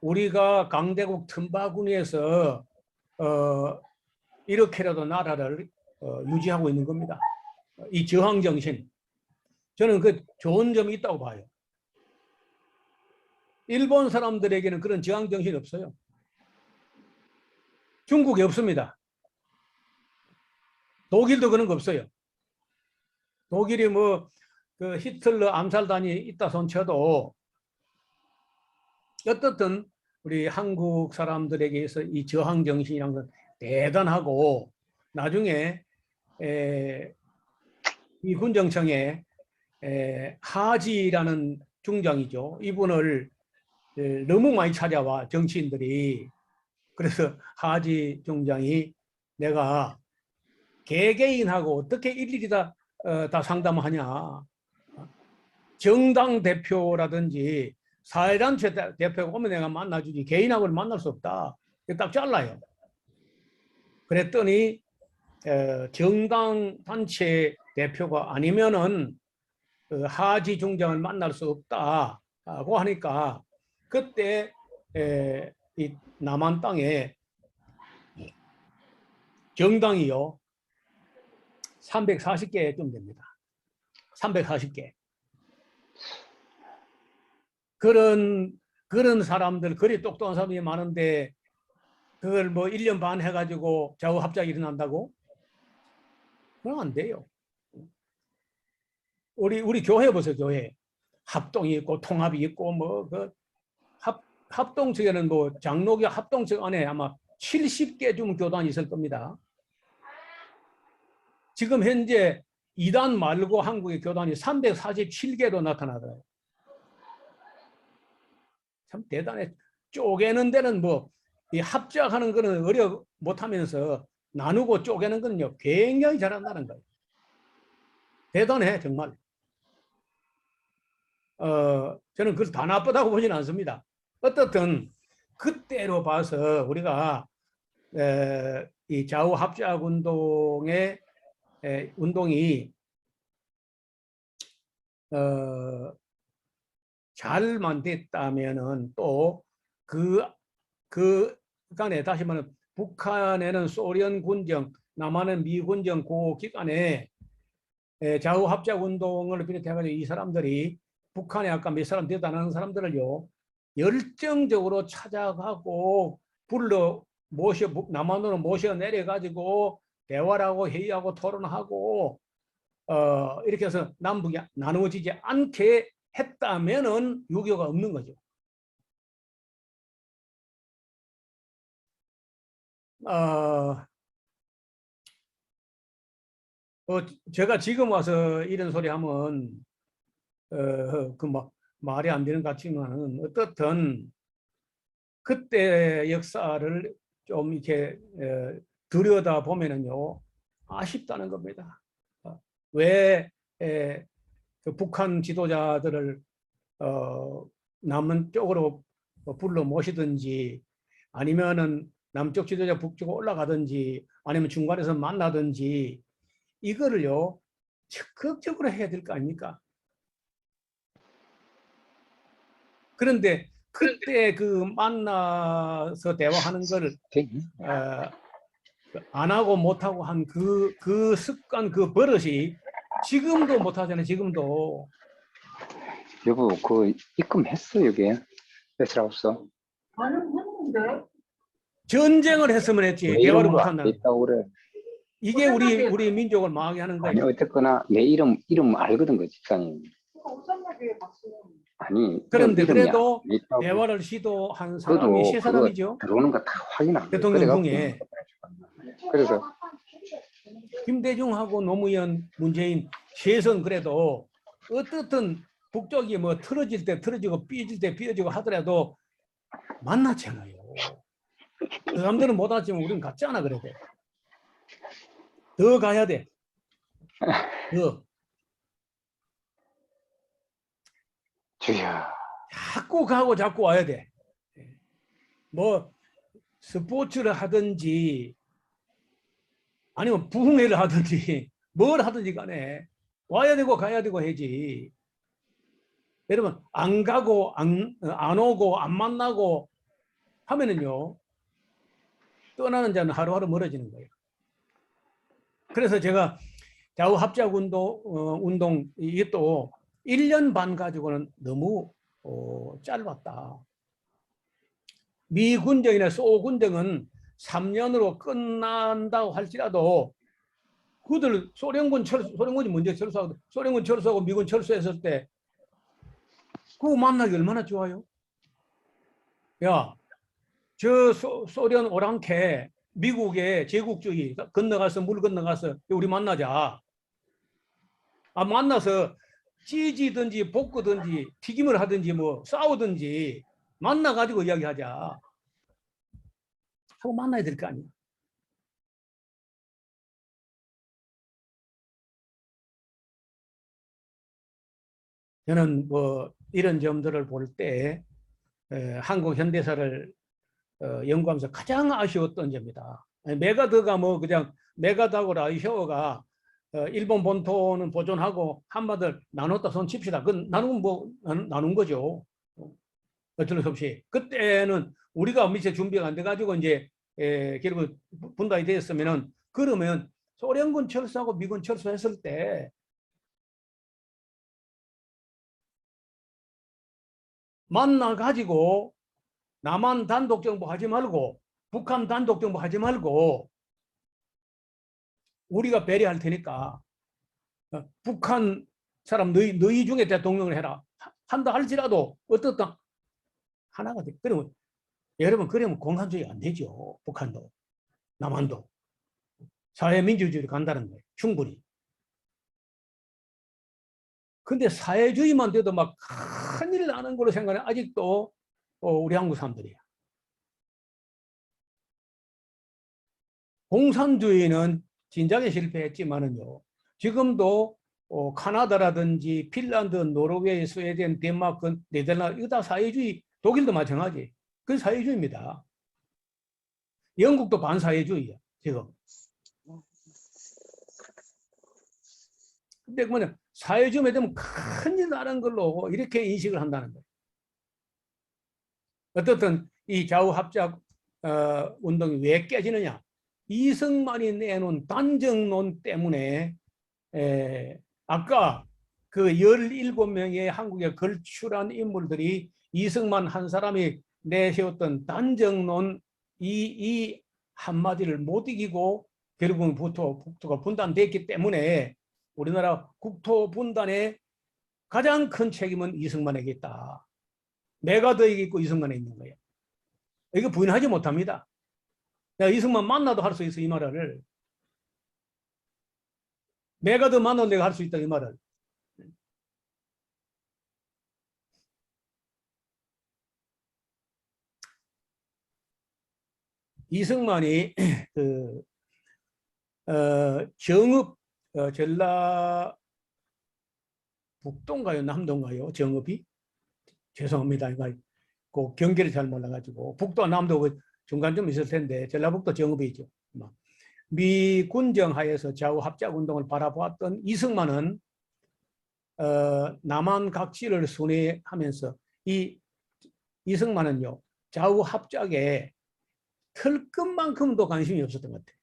우리가 강대국 틈바구니에서 이렇게라도 나라를 유지하고 있는 겁니다. 이 저항 정신. 저는 그 좋은 점이 있다고 봐요. 일본 사람들에게는 그런 저항 정신이 없어요. 중국에 없습니다. 독일도 그런 거 없어요. 독일이 뭐 그 히틀러 암살단이 있다 손쳐도 어떻든 우리 한국 사람들에게서 이 저항 정신이란 건 대단하고, 나중에 이 군정청에 하지라는 중장이죠. 이분을 너무 많이 찾아와, 정치인들이. 그래서 하지 중장이 내가 개개인하고 어떻게 일일이 다 상담하냐. 정당 대표라든지 사회단체 대표가 오면 내가 만나주지 개인하고는 만날 수 없다. 딱 잘라요. 그랬더니 정당 단체 대표가 아니면은 하지 중장을 만날 수 없다고 하니까, 그때 이 남한 땅에 정당이요 340개쯤 됩니다. 340개. 그런 사람들, 그리 똑똑한 사람이 많은데 그걸 뭐 1년 반 해가지고 좌우합작이 일어난다고? 그럼 안 돼요. 우리 교회 보세요. 교회 합동이 있고 통합이 있고 뭐 그 합동 측에는 뭐 장로교 합동 측 안에 아마 70개 좀 교단이 있을 겁니다. 지금 현재 이단 말고 한국의 교단이 347개로 나타나더라고요. 참 대단해. 쪼개는 데는 뭐 이 합작하는 거는 어려 못하면서 나누고 쪼개는 거는요 굉장히 잘한다는 거예요. 대단해 정말. 저는 그걸 다 나쁘다고 보지는 않습니다. 어떻든 그때로 봐서 우리가 이 좌우 합작 운동의 운동이 잘만 됐다면은 또 그 기간에, 다시 말하면 북한에는 소련 군정, 남한은 미군정, 그 기간에 좌우 합작 운동을 비롯해가지고 이 사람들이 북한에 아까 몇 사람 대단한 사람들을요 열정적으로 찾아가고 불러 모셔, 남한으로 모셔 내려가지고 대화를 하고 회의하고 토론하고 이렇게 해서 남북이 나누어지지 않게 했다면은 6.25가 없는 거죠. 제가 지금 와서 이런 소리 하면 말이 안 되는 것 같지만은, 어떻든 그때 역사를 좀 이렇게 들여다 보면은요 아쉽다는 겁니다. 왜 그 북한 지도자들을 남은 쪽으로 불러 모시든지, 아니면은 남쪽 지도자 북쪽으로 올라가든지, 아니면 중간에서 만나든지, 이거를요 적극적으로 해야 될 거 아닙니까? 그런데 그때 그 만나서 대화하는 걸 안 하고 못 하고 한 그 습관, 그 버릇이 지금도 못 하잖아요. 지금도. 여보, 그 입금했어 여기 레스라우스? 나는 했는데. 전쟁을 했으면 했지. 내 대화를 이름으로 못 안 한다는. 됐다고 그래. 이게 우리 민족을 망하게 하는 아니 거예요. 어쨌거나 내 이름 알거든 그 집사님. 아니 그런데 이름이 그래도 안 됐다고. 대화를 시도한 사람이 그래도 세 사람이죠. 그거 들어오는 거 다 확인 안 돼. 대통령 중에 그래서 김대중하고 노무현, 문재인 셋은 그래도 어떻든 북쪽이 뭐 틀어질 때 틀어지고 삐질 때 삐어지고 하더라도 만났잖아요. 그 사람들은 못 왔지만 우리는 갔잖아. 그래도 더 가야 돼. 더. 주야. 자꾸 가고 자꾸 와야 돼. 뭐 스포츠를 하든지 아니면 부흥회를 하든지 뭘 하든지 간에 와야 되고 가야 되고 해야지. 여러분 안 가고 안 오고 안 만나고 하면은요 떠나는 자는 하루하루 멀어지는 거예요. 그래서 제가 좌우 합작 운동 이게 또 1년 반 가지고는 너무 짧았다. 미 군정이나 소 군정은 3년으로 끝난다고 할지라도 그들 소련군이 먼저 철수하고 소련군 철수하고 미군 철수했을 때 그거 만나기 얼마나 좋아요. 야, 저 소련 오랑캐 미국의 제국주의 건너가서 물 건너가서 우리 만나자. 아, 만나서 찌지든지 볶든지 튀김을 하든지 뭐 싸우든지 만나가지고 이야기하자 하고 만나야 될 거 아니야. 저는 뭐 이런 점들을 볼 때 한국 현대사를 연구하면서 가장 아쉬웠던 점이다. 메가더가 뭐 그냥 메가더하고 라이셔가 일본 본토는 보존하고 한마디를 나눴다 손 칩시다. 그건 나누면 뭐 나눈 거죠. 어쩔 수 없이. 그때는 우리가 미처 준비가 안 돼가지고 이제 결국 분단이 되었으면은 그러면 소련군 철수하고 미군 철수했을 때 만나가지고 남한 단독 정부 하지 말고 북한 단독 정부 하지 말고 우리가 배려할 테니까 북한 사람 너희 중에 대통령을 해라 한다 할지라도 어떻다 하나가 돼. 그러면 여러분 그러면 공산주의 안 되죠. 북한도 남한도 사회민주주의로 간다는 거예요. 충분히. 근데 사회주의만 돼도 막 큰일 나는 걸로 생각하는 아직도 우리 한국 사람들이야. 공산주의는 진작에 실패했지만은요. 지금도 카나다라든지 핀란드, 노르웨이, 스웨덴, 덴마크, 네덜란드 이거 다 사회주의, 독일도 마찬가지. 그게 사회주의입니다. 영국도 반사회주의야 지금. 근데 뭐냐 사회주의에 되면 큰일 나는 걸로 이렇게 인식을 한다는 거예요. 어떻든 이 좌우합작 운동이 왜 깨지느냐? 이승만이 내놓은 단정론 때문에 아까 그 17명의 한국에 걸출한 인물들이 이승만 한 사람이 내세웠던 단정론 이 한마디를 못 이기고 결국은 북토가 분단됐기 때문에 우리나라 국토 분단의 가장 큰 책임은 이승만에게 있다. 메가더에게 있고 이승만에 있는 거예요. 이거 부인하지 못합니다. 내가 이승만 만나도 할 수 있어 이 말을. 메가더 만나도 내가 할 수 있다 이 말을. 이승만이 그 정읍 전라 북도인가요 남도인가요 정읍이 죄송합니다. 그 경계를 잘 몰라가지고 북도와 남도 그 중간 좀 있을 텐데 전라북도 정읍이죠. 미 군정 하에서 좌우 합작 운동을 바라보았던 이승만은 남한 각지를 순회하면서 이승만은요 좌우 합작에 털끝만큼도 관심이 없었던 것 같아요.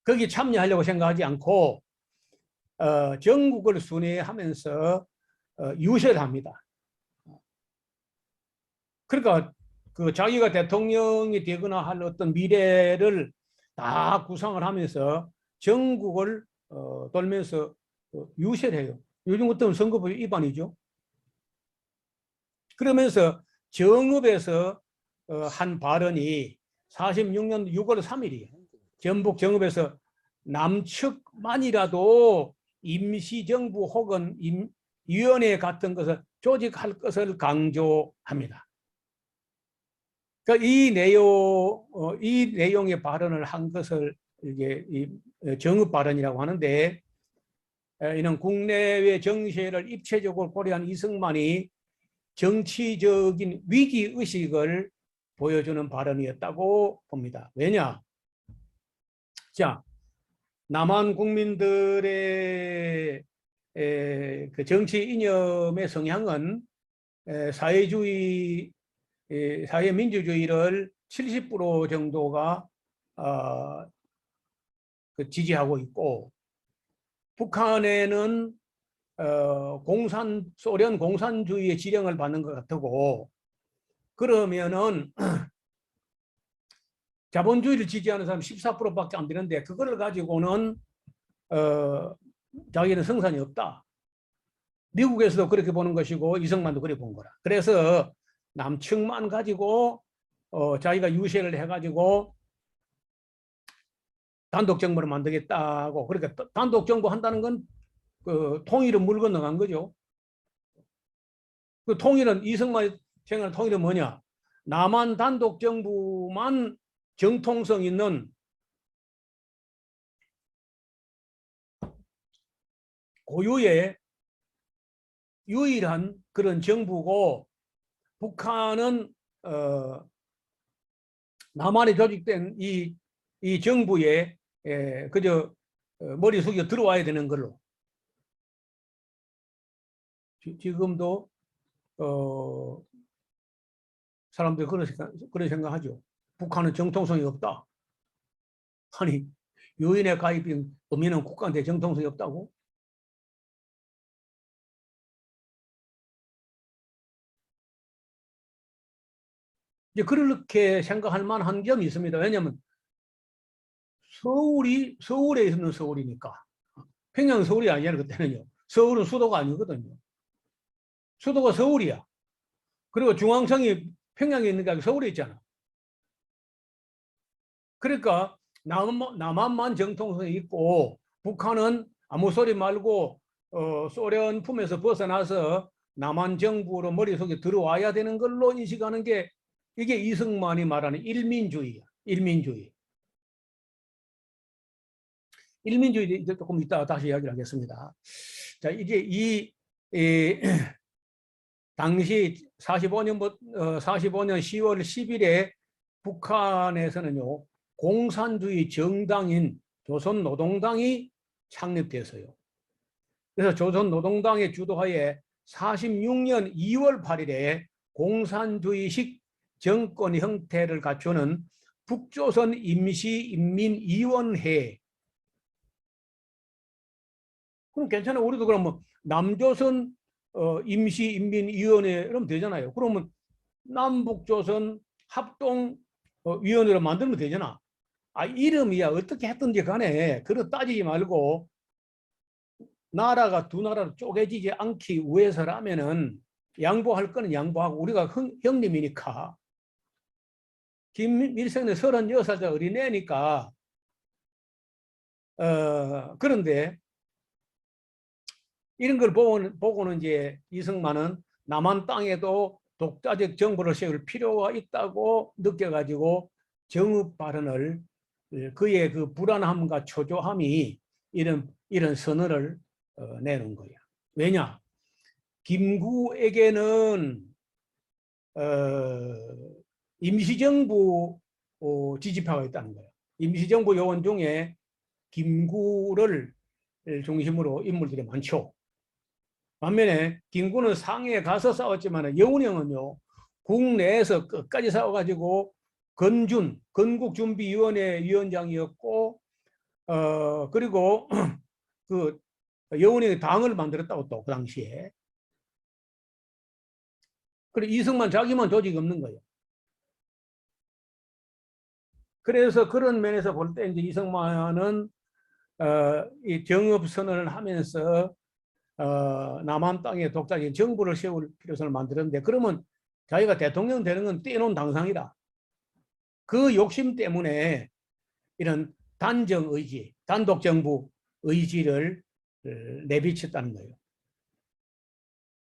거기 참여하려고 생각하지 않고 전국을 순회하면서 유세를 합니다. 그러니까 그 자기가 대통령이 되거나 할 어떤 미래를 다 구상을 하면서 전국을 돌면서 유세를 해요. 요즘 어떤 선거법 위반이죠. 그러면서 정읍에서 한 발언이 46년 6월 3일이에요. 전북 정읍에서 남측만이라도 임시정부 혹은 위원회 같은 것을 조직할 것을 강조합니다. 그러니까 이 내용의 발언을 한 것을 이게 정읍 발언이라고 하는데 이는 국내외 정세를 입체적으로 고려한 이승만이 정치적인 위기의식을 보여주는 발언이었다고 봅니다. 왜냐? 자, 남한 국민들의 그 정치 이념의 성향은 사회주의, 사회민주주의를 70% 정도가 그 지지하고 있고, 북한에는 소련 공산주의의 지령을 받는 것 같고, 그러면은 자본주의를 지지하는 사람 14%밖에 안 되는데, 그거를 가지고는 자기는 성산이 없다. 미국에서도 그렇게 보는 것이고 이승만도 그렇게 본 거라. 그래서 남측만 가지고 자기가 유세를 해가지고 단독 정부를 만들겠다고. 그러니까 단독 정부 한다는 건 그 통일은 물 건너간 거죠. 그 통일은, 이승만이 생각하는 통일은 뭐냐? 남한 단독 정부만 정통성 있는 고유의 유일한 그런 정부고, 북한은 남한에 조직된 이 정부에 그저 머리 숙여 들어와야 되는 걸로. 지금도 사람들이 그런 생각하죠. 북한은 정통성이 없다. 아니, 유엔에 가입인 의미는 국가한테 정통성이 없다고? 이제 그렇게 생각할 만한 점이 있습니다. 왜냐하면 서울에 있는 서울이니까. 평양 서울이 아니잖아요, 그때는요. 서울은 수도가 아니거든요. 수도가 서울이야. 그리고 중앙청이 평양에 있는 게 서울에 있잖아. 그러니까 남한만 정통성이 있고, 북한은 아무 소리 말고 소련 품에서 벗어나서 남한 정부로 머릿속에 들어와야 되는 걸로 인식하는 게, 이게 이승만이 말하는 일민주의야. 일민주의. 일민주의 조금 이따 다시 이야기를 하겠습니다. 자, 이제 당시 45년 10월 10일에 북한에서는요, 공산주의 정당인 조선노동당이 창립됐어요. 그래서 조선노동당의 주도하에 46년 2월 8일에 공산주의식 정권 형태를 갖추는 북조선 임시인민위원회. 그럼 괜찮아요. 우리도 그러면 남조선 임시인민위원회 이러면 되잖아요. 그러면 남북조선 합동위원회로 만들면 되잖아. 이름이야 어떻게 했든지 간에 그거 따지지 말고, 나라가 두 나라로 쪼개지지 않기 위해서라면은 양보할 거는 양보하고, 우리가 형님이니까. 김일성은 36살 어린애니까. 그런데 이런 걸 보고는 이제 이승만은 남한 땅에도 독자적 정부를 세울 필요가 있다고 느껴가지고 정읍 발언을, 그의 그 불안함과 초조함이 이런 선언을 내놓은 거야. 왜냐? 김구에게는 임시정부 지지파가 있다는 거예요. 임시정부 요원 중에 김구를 중심으로 인물들이 많죠. 반면에 김구는 상해에 가서 싸웠지만 여운형은요, 국내에서 끝까지 싸워가지고 건국준비위원회 위원장이었고, 그리고 그 여운형이 당을 만들었다고, 또 그 당시에. 그리고 이승만 자기만 조직이 없는 거예요. 그래서 그런 면에서 볼 때 이제 이승만은 이 정읍선언을 하면서 남한 땅에 독자적인 정부를 세울 필요성을 만들었는데, 그러면 자기가 대통령 되는 건 떼놓은 당상이다. 그 욕심 때문에 이런 단정 의지, 단독 정부 의지를 내비쳤다는 거예요.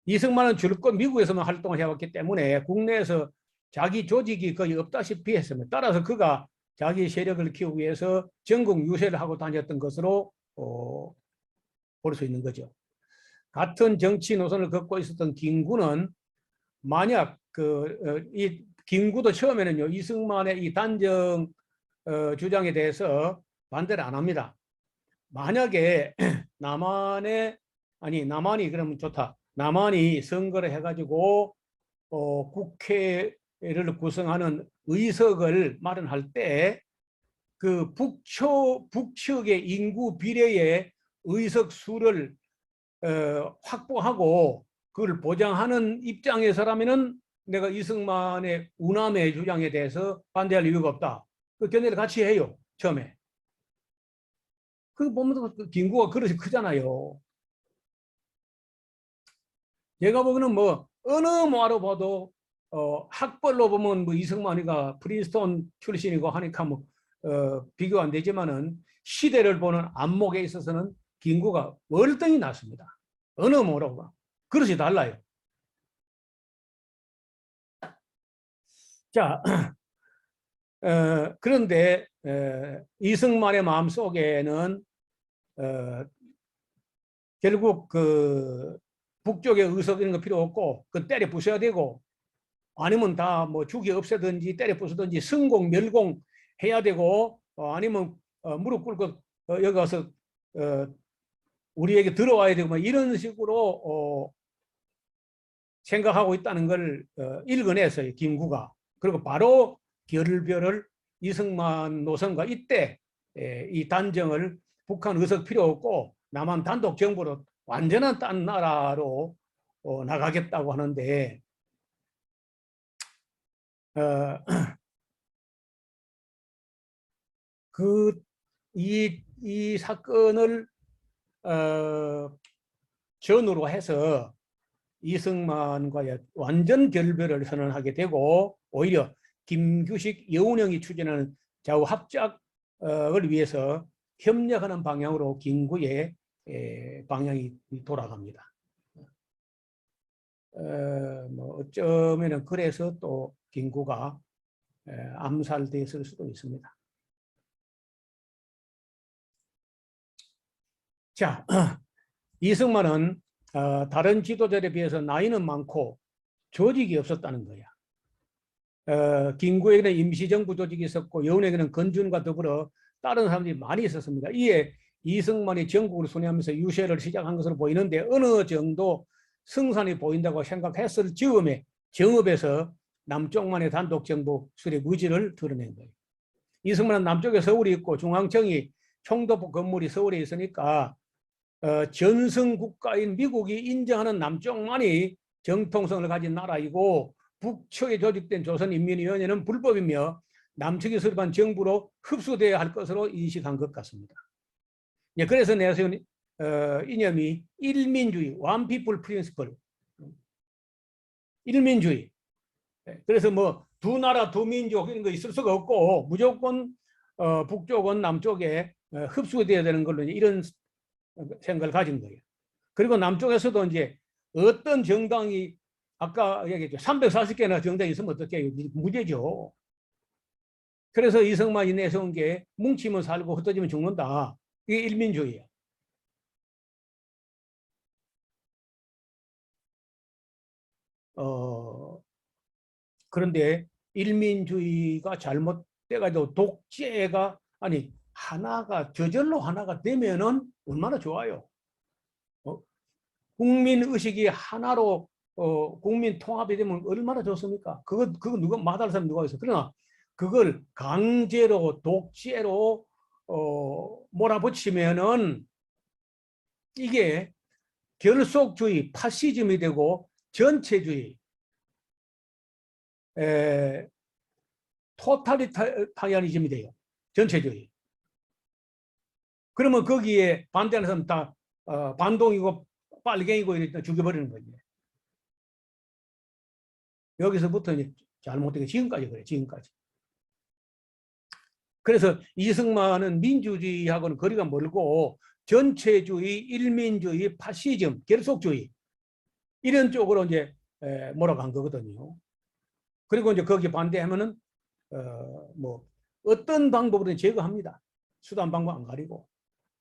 이승만은 줄곧 미국에서만 활동을 해왔기 때문에 국내에서 자기 조직이 거의 없다시피 했습니다. 따라서 그가 자기 세력을 키우기 위해서 전국 유세를 하고 다녔던 것으로 볼 수 있는 거죠. 같은 정치 노선을 걷고 있었던 김구는, 만약 이 김구도 처음에는요, 이승만의 이 단정 주장에 대해서 반대를 안 합니다. 만약에 남한의 아니 남한이 그러면 좋다. 남한이 선거를 해가지고 국회를 구성하는 의석을 마련할 때 그 북측의 인구 비례의 의석 수를 확보하고 그걸 보장하는 입장에서라면은 내가 이승만의 우남의 주장에 대해서 반대할 이유가 없다. 그 견해를 같이 해요. 처음에. 그 보면 김구가 그릇이 크잖아요. 제가 보기에는 뭐 어느 뭐로 봐도 학벌로 보면 뭐 이승만이가 프린스턴 출신이고 하니까 뭐 비교 안 되지만은 시대를 보는 안목에 있어서는 김구가 월등히 낫습니다. 어느 뭐로 봐. 그릇이 달라요. 자, 그런데 이승만의 마음속에는 결국 그 북쪽의 의석 이런 거 필요 없고 그 때려 부숴야 되고 아니면 다 뭐 죽이 없애든지 때려 부수든지 성공 멸공 해야 되고 아니면 무릎 꿇고 여기 가서 우리에게 들어와야 되고 뭐 이런 식으로 생각하고 있다는 걸 읽어냈어요. 김구가. 그리고 바로 결별을 이승만 노선과 이때 이 단정을 북한 의석 필요 없고 남한 단독 정부로 완전한 딴 나라로 나가겠다고 하는데 이 사건을 전후로 해서 이승만과의 완전 결별을 선언하게 되고 오히려 김규식, 여운형이 추진하는 좌우 합작을 위해서 협력하는 방향으로 김구의 방향이 돌아갑니다. 뭐 어쩌면은 그래서 또 김구가 암살됐을 수도 있습니다. 자, 이승만은 다른 지도자들에 비해서 나이는 많고 조직이 없었다는 거야. 김구에게는 임시정부 조직이 있었고 여운에게는 건준과 더불어 다른 사람들이 많이 있었습니다. 이에 이승만이 전국을 순회하면서 유세를 시작한 것으로 보이는데 어느 정도 승산이 보인다고 생각했을 즈음에 정읍에서 남쪽만의 단독정부 수립 의지를 드러낸 거예요. 이승만은 남쪽에 서울이 있고 중앙청이 총독부 건물이 서울에 있으니까 전승 국가인 미국이 인정하는 남쪽만이 정통성을 가진 나라이고 북측에 조직된 조선인민위원회는 불법이며 남측이 수립한 정부로 흡수되어야 할 것으로 인식한 것 같습니다. 예, 그래서 내세운 이념이 일민주의, one people principle, 일민주의. 그래서 뭐 두 나라 두 민족 이런 거 있을 수가 없고 무조건 북쪽은 남쪽에 흡수되어야 되는 걸로 이런 생각을 가진 거예요. 그리고 남쪽에서도 이제 어떤 정당이 아까 얘기했죠. 340개나 정당이 있으면 어떻게 해요? 무죄죠. 그래서 이승만이 내세운 게 뭉치면 살고 흩어지면 죽는다. 이게 일민주의예요. 그런데 일민주의가 잘못돼가지고 독재가 아니 하나가 저절로 하나가 되면은 얼마나 좋아요. 국민 의식이 하나로 국민 통합이 되면 얼마나 좋습니까? 그거 누가 마다할 사람 누가 있어? 그러나 그걸 강제로 독재로 몰아붙이면은 이게 결속주의, 파시즘이 되고 전체주의, 토탈리타리아니즘이 돼요. 전체주의. 그러면 거기에 반대하는 사람 다 반동이고 빨갱이고 이렇게 죽여버리는 거지. 여기서부터 이제 잘못된 게 지금까지 그래, 지금까지. 그래서 이승만은 민주주의하고는 거리가 멀고 전체주의, 일민주의, 파시즘, 결속주의 이런 쪽으로 이제 몰아간 거거든요. 그리고 이제 거기 반대하면은 뭐 어떤 방법으로든 제거합니다. 수단 방법 안 가리고.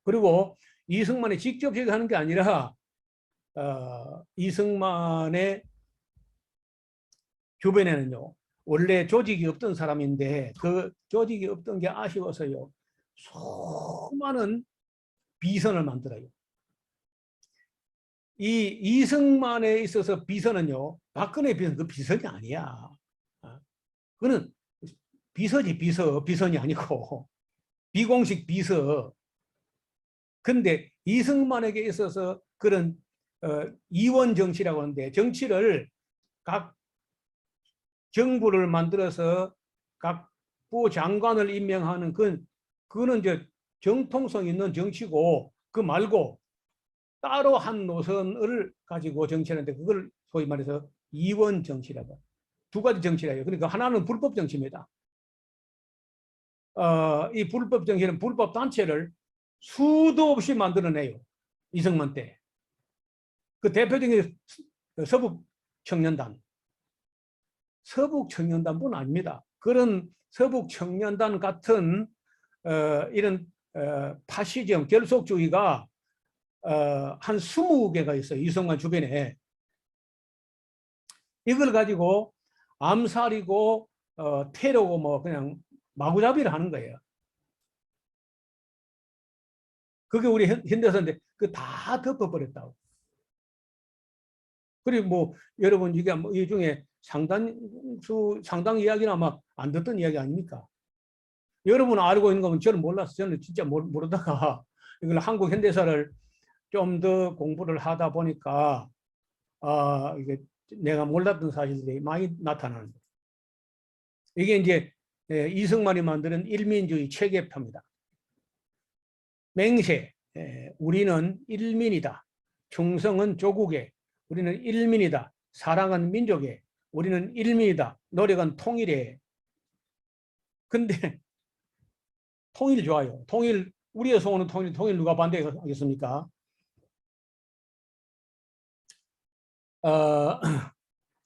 그리고 이승만이 직접 제거하는 게 아니라 이승만의 주변에는요. 원래 조직이 없던 사람인데 그 조직이 없던 게 아쉬워서요. 수많은 비선을 만들어요. 이 이승만에 있어서 비서는요, 박근혜 비서는 그 비선이 아니야. 그거는 비서지, 비선이 아니고 비공식 비서. 근데 이승만에게 있어서 그런 이원 정치라고 하는데, 정치를 각 정부를 만들어서 각부 장관을 임명하는 그거는 이제 정통성 있는 정치고, 그 말고 따로 한 노선을 가지고 정치하는데, 그걸 소위 말해서 이원 정치라고. 두 가지 정치라요. 그러니까 하나는 불법 정치입니다. 이 불법 정치는 불법 단체를 수도 없이 만들어내요. 이승만 때. 그 대표적인 서북 청년단. 서북 청년단뿐 아닙니다. 그런 서북 청년단 같은 이런 파시즘, 결속주의가 한 20개가 있어요. 이승만 주변에. 이걸 가지고 암살이고 테러고 뭐 그냥 마구잡이를 하는 거예요. 그게 우리 현대사인데 그 다 덮어버렸다고. 그리고 뭐 여러분 이게 뭐 이 중에 상당 이야기는 아마 안 듣던 이야기 아닙니까? 여러분 알고 있는 거면 저는 몰라서, 저는 진짜 모르다가 이걸 한국 현대사를 좀 더 공부를 하다 보니까 이게 내가 몰랐던 사실들이 많이 나타나는 거예요. 이게 이제 이승만이 만드는 일민주의 체계표입니다. 맹세, 우리는 일민이다. 충성은 조국에, 우리는 일민이다. 사랑은 민족에, 우리는 일민이다. 노력은 통일에. 근데 통일 좋아요. 통일, 우리의 소원은 통일 누가 반대하겠습니까?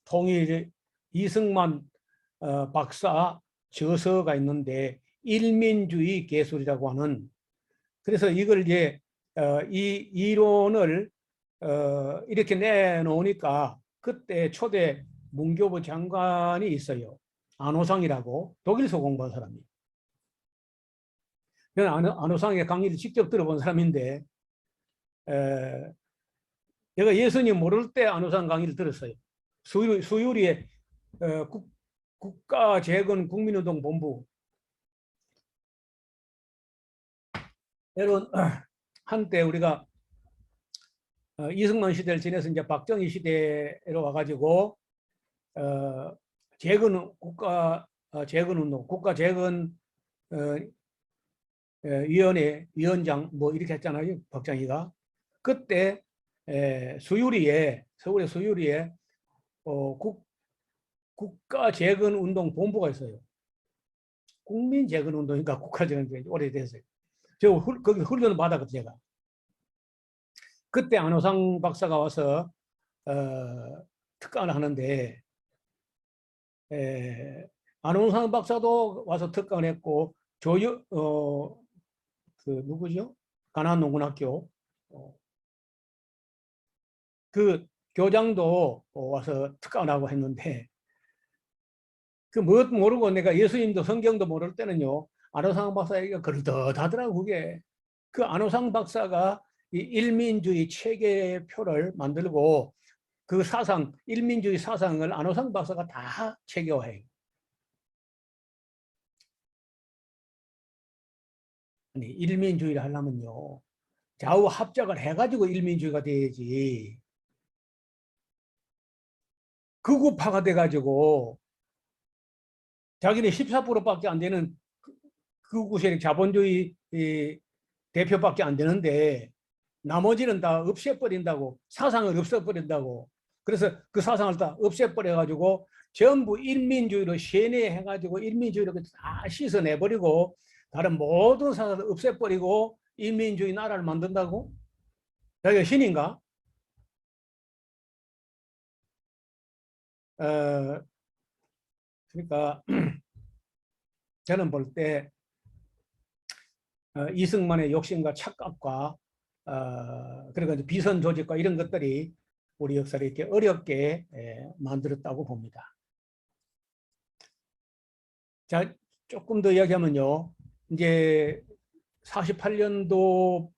통일, 이승만 박사 저서가 있는데, 일민주의 개술이라고 하는, 그래서 이걸 이제 이 이론을 이렇게 내놓으니까, 그때 초대 문교부 장관이 있어요. 안호상이라고, 독일서 공부한 사람이. 저는 안호상의 강의를 직접 들어본 사람인데, 내가 예수님 모를 때 안호상 강의를 들었어요. 수유리의 국가재건국민운동본부. 여러분, 한때 우리가 이승만 시대를 지내서 이제 박정희 시대로 와가지고 국가 재건운동, 국가재건 위원회 위원장 뭐 이렇게 했잖아요, 박정희가. 그때 서울의 수유리에 국가재건운동본부가 있어요. 국민재건운동이니까 국가재건 오래됐어요. 거기 훈련을 받았거든요, 제가. 그때 안호상 박사가 와서 특강을 하는데, 안호상 박사도 와서 특강을 했고, 누구죠? 가난농군학교 그 교장도 와서 특강을 하고 했는데, 그 뭣 모르고 내가 예수님도 성경도 모를 때는요, 안호상 박사에게 그럴듯하더라고. 그게 그 안호상 박사가 이 일민주의 체계표를 만들고, 그 사상, 일민주의 사상을 안호상 박사가 다 체계화해요. 아니, 일민주의를 하려면요, 좌우 합작을 해가지고 일민주의가 돼야지, 극우파가 돼가지고 자기네 14%밖에 안 되는 극우 세력 자본주의 대표밖에 안 되는데, 나머지는 다 없애버린다고, 사상을 없애버린다고. 그래서 그 사상을 다 없애버려가지고 전부 일민주의로 세뇌해가지고 일민주의로 다 씻어내버리고 다른 모든 사상을 없애버리고 일민주의 나라를 만든다고? 자기가 신인가? 그러니까 저는 볼 때 이승만의 욕심과 착각과 그리고 비선 조직과 이런 것들이 우리 역사를 이렇게 어렵게 만들었다고 봅니다. 자, 조금 더 이야기하면요, 이제 48년도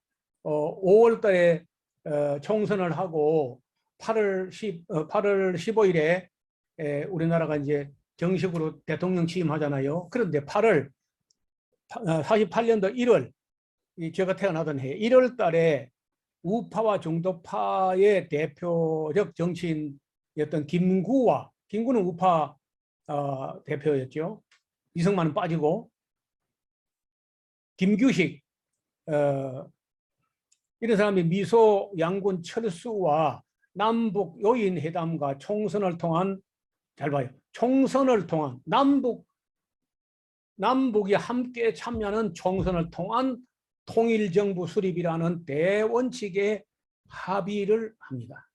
5월 달에 총선을 하고 8월 15일에 우리나라가 이제 정식으로 대통령 취임하잖아요. 그런데 48년도 1월, 제가 태어나던 해 1월 달에 우파와 중도파의 대표적 정치인이었던 김구는 우파 대표였죠. 이승만은 빠지고 김규식 이런 사람이 미소 양군 철수와 남북 요인 회담과 총선을 통한, 잘 봐요, 총선을 통한 남북이 함께 참여하는 총선을 통한 통일정부 수립이라는 대원칙에 합의를 합니다.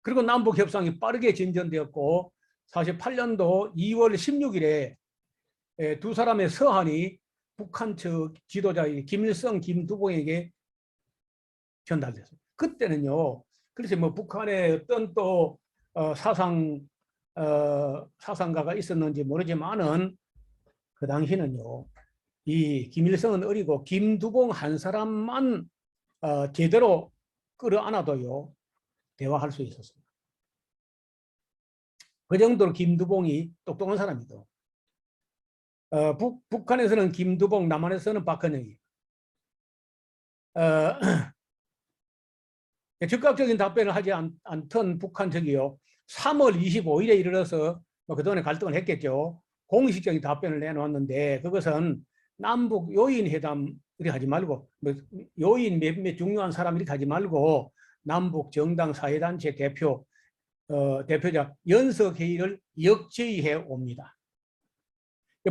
그리고 남북 협상이 빠르게 진전되었고 48년도 2월 16일에 두 사람의 서한이 북한 측 지도자 김일성, 김두봉에게 전달됐습니다. 그때는요, 그래서 뭐 북한에 어떤 또 사상가가 있었는지 모르지만은 그 당시는요, 이 김일성은 어리고 김두봉 한 사람만 제대로 끌어안아도요 대화할 수 있었습니다. 그 정도로 김두봉이 똑똑한 사람이죠. 북한에서는 김두봉, 남한에서는 박헌영이. 즉각적인 답변을 하지 않던 북한 측이요, 3월 25일에 이르러서 그동안에 갈등을 했겠죠. 공식적인 답변을 내놓았는데 그것은 남북 요인 회담 이렇게 하지 말고, 요인 몇몇 중요한 사람 이렇게 하지 말고 남북 정당 사회단체 대표자 연석회의를 역제의해 옵니다.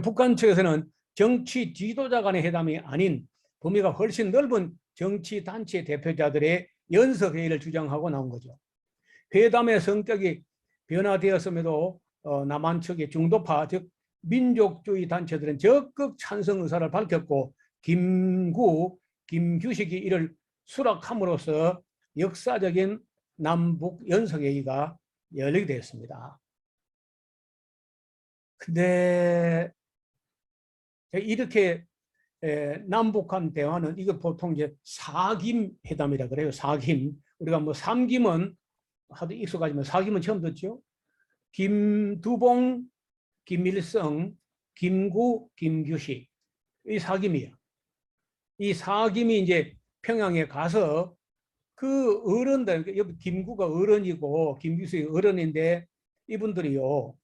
북한 측에서는 정치 지도자 간의 회담이 아닌 범위가 훨씬 넓은 정치단체 대표자들의 연석회의를 주장하고 나온 거죠. 회담의 성격이 변화되었음에도 남한 측의 중도파, 즉 민족주의 단체들은 적극 찬성 의사를 밝혔고 김규식이 이를 수락함으로써 역사적인 남북 연석회의가 열리게 되었습니다. 근데 이렇게 남북한 대화는 이거 보통 이제 사김 회담이라 그래요. 사김. 우리가 뭐 삼김은 하도 익숙하지만 사김은 처음 듣죠. 김두봉, 김일성, 김구, 김규식, 이 사김이에요. 이 사김이 이제 평양에 가서 그 어른들, 여기 김구가 어른이고 김규식이 어른인데 이분들이요,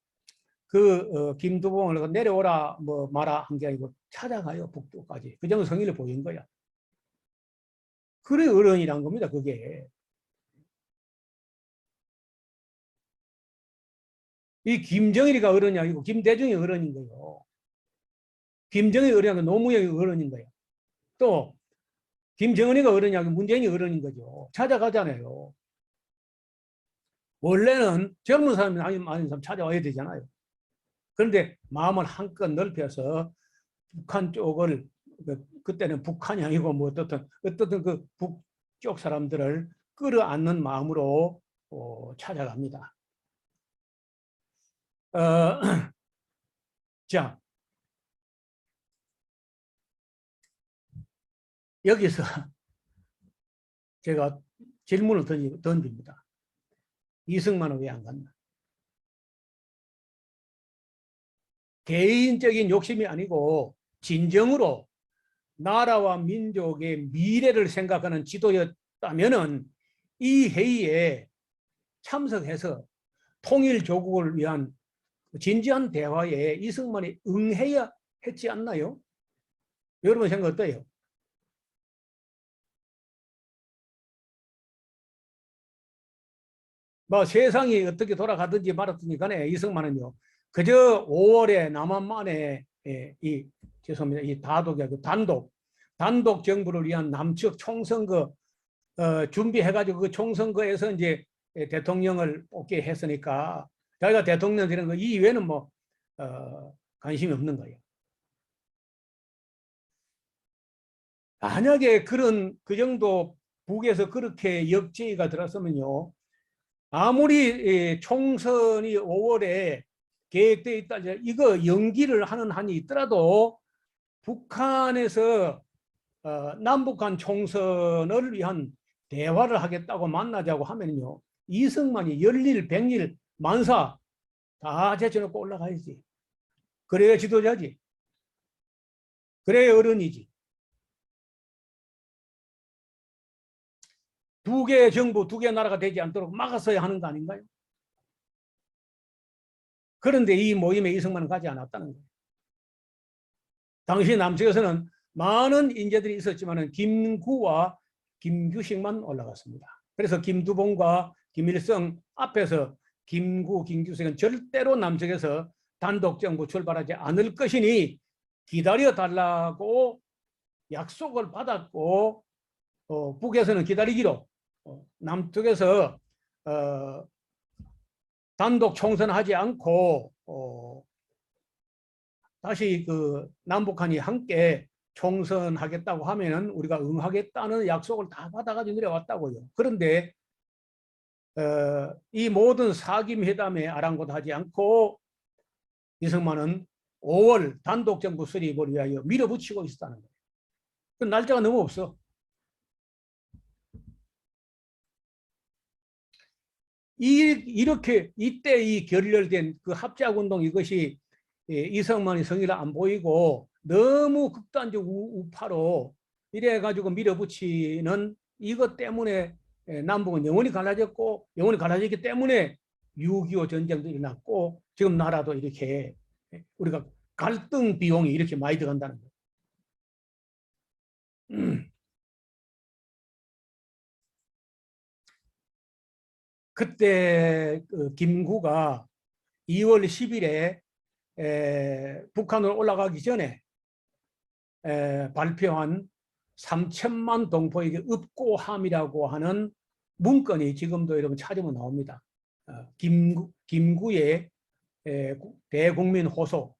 김두봉을 내려오라 뭐 마라 한 게 아니고 찾아가요, 북도까지. 그 정도 성의를 보인 거야. 그래 어른이란 겁니다, 그게. 이 김정일이가 어른이 아니고 김대중이 어른인 거예요. 김정일이 어른이 아니고 노무현이 어른인 거예요. 또 김정은이가 어른이 아니고 문재인이 어른인 거죠. 찾아가잖아요. 원래는 젊은 사람이 아닌 사람 찾아와야 되잖아요. 그런데 마음을 한껏 넓혀서 북한 쪽을, 그때는 북한이 아니고 뭐 어떻든 그 북쪽 사람들을 끌어안는 마음으로 찾아갑니다. 자, 여기서 제가 질문을 던집니다. 이승만은 왜 안 갔나? 개인적인 욕심이 아니고 진정으로 나라와 민족의 미래를 생각하는 지도였다면은 이 회의에 참석해서 통일 조국을 위한 진지한 대화에 이승만이 응해야 했지 않나요? 여러분 생각 어때요? 뭐 세상이 어떻게 돌아가든지 말았든지 간에 이승만은요, 그저 5월에 남한만에 죄송합니다, 이 단독 정부를 위한 남측 총선거 준비해가지고 그 총선거에서 이제 대통령을 뽑게 했으니까 자기가 대통령 되는 거 이외에는 뭐 관심이 없는 거예요. 만약에 그 정도 북에서 그렇게 역제의가 들었으면요, 아무리 총선이 5월에 계획되어 있다, 이거 연기를 하는 한이 있더라도 북한에서 남북한 총선을 위한 대화를 하겠다고 만나자고 하면요. 이승만이 열일, 백일, 만사 다 제쳐놓고 올라가야지. 그래야 지도자지. 그래야 어른이지. 두 개의 정부, 두 개의 나라가 되지 않도록 막았어야 하는 거 아닌가요? 그런데 이 모임에 이승만은 가지 않았다는 거예요. 당시 남측에서는 많은 인재들이 있었지만 김구와 김규식만 올라갔습니다. 그래서 김두봉과 김일성 앞에서 김구, 김규식은 절대로 남측에서 단독정부 출발하지 않을 것이니 기다려달라고 약속을 받았고 북에서는 기다리기로 남쪽에서 단독 총선하지 않고 다시 그 남북한이 함께 총선하겠다고 하면은 우리가 응하겠다는 약속을 다 받아가지고 내려왔다고요. 그런데 이 모든 사김회담에 아랑곳하지 않고 이승만은 5월 단독정부 수립을 위하여 밀어붙이고 있었다는 거예요. 그 날짜가 너무 없어. 이렇게 이때 이 결렬된 그 합작운동 이것이 이승만의 성의를 안 보이고 너무 극단적 우파로 이래가지고 밀어붙이는 이것 때문에 남북은 영원히 갈라졌고 영원히 갈라졌기 때문에 6.25 전쟁도 일어났고 지금 나라도 이렇게 우리가 갈등 비용이 이렇게 많이 들어간다는 거예요. 그때 그 김구가 2월 10일에 북한으로 올라가기 전에 발표한 3천만 동포에게 읍고함이라고 하는 문건이 지금도 여러분 찾으면 나옵니다. 김구의 대국민 호소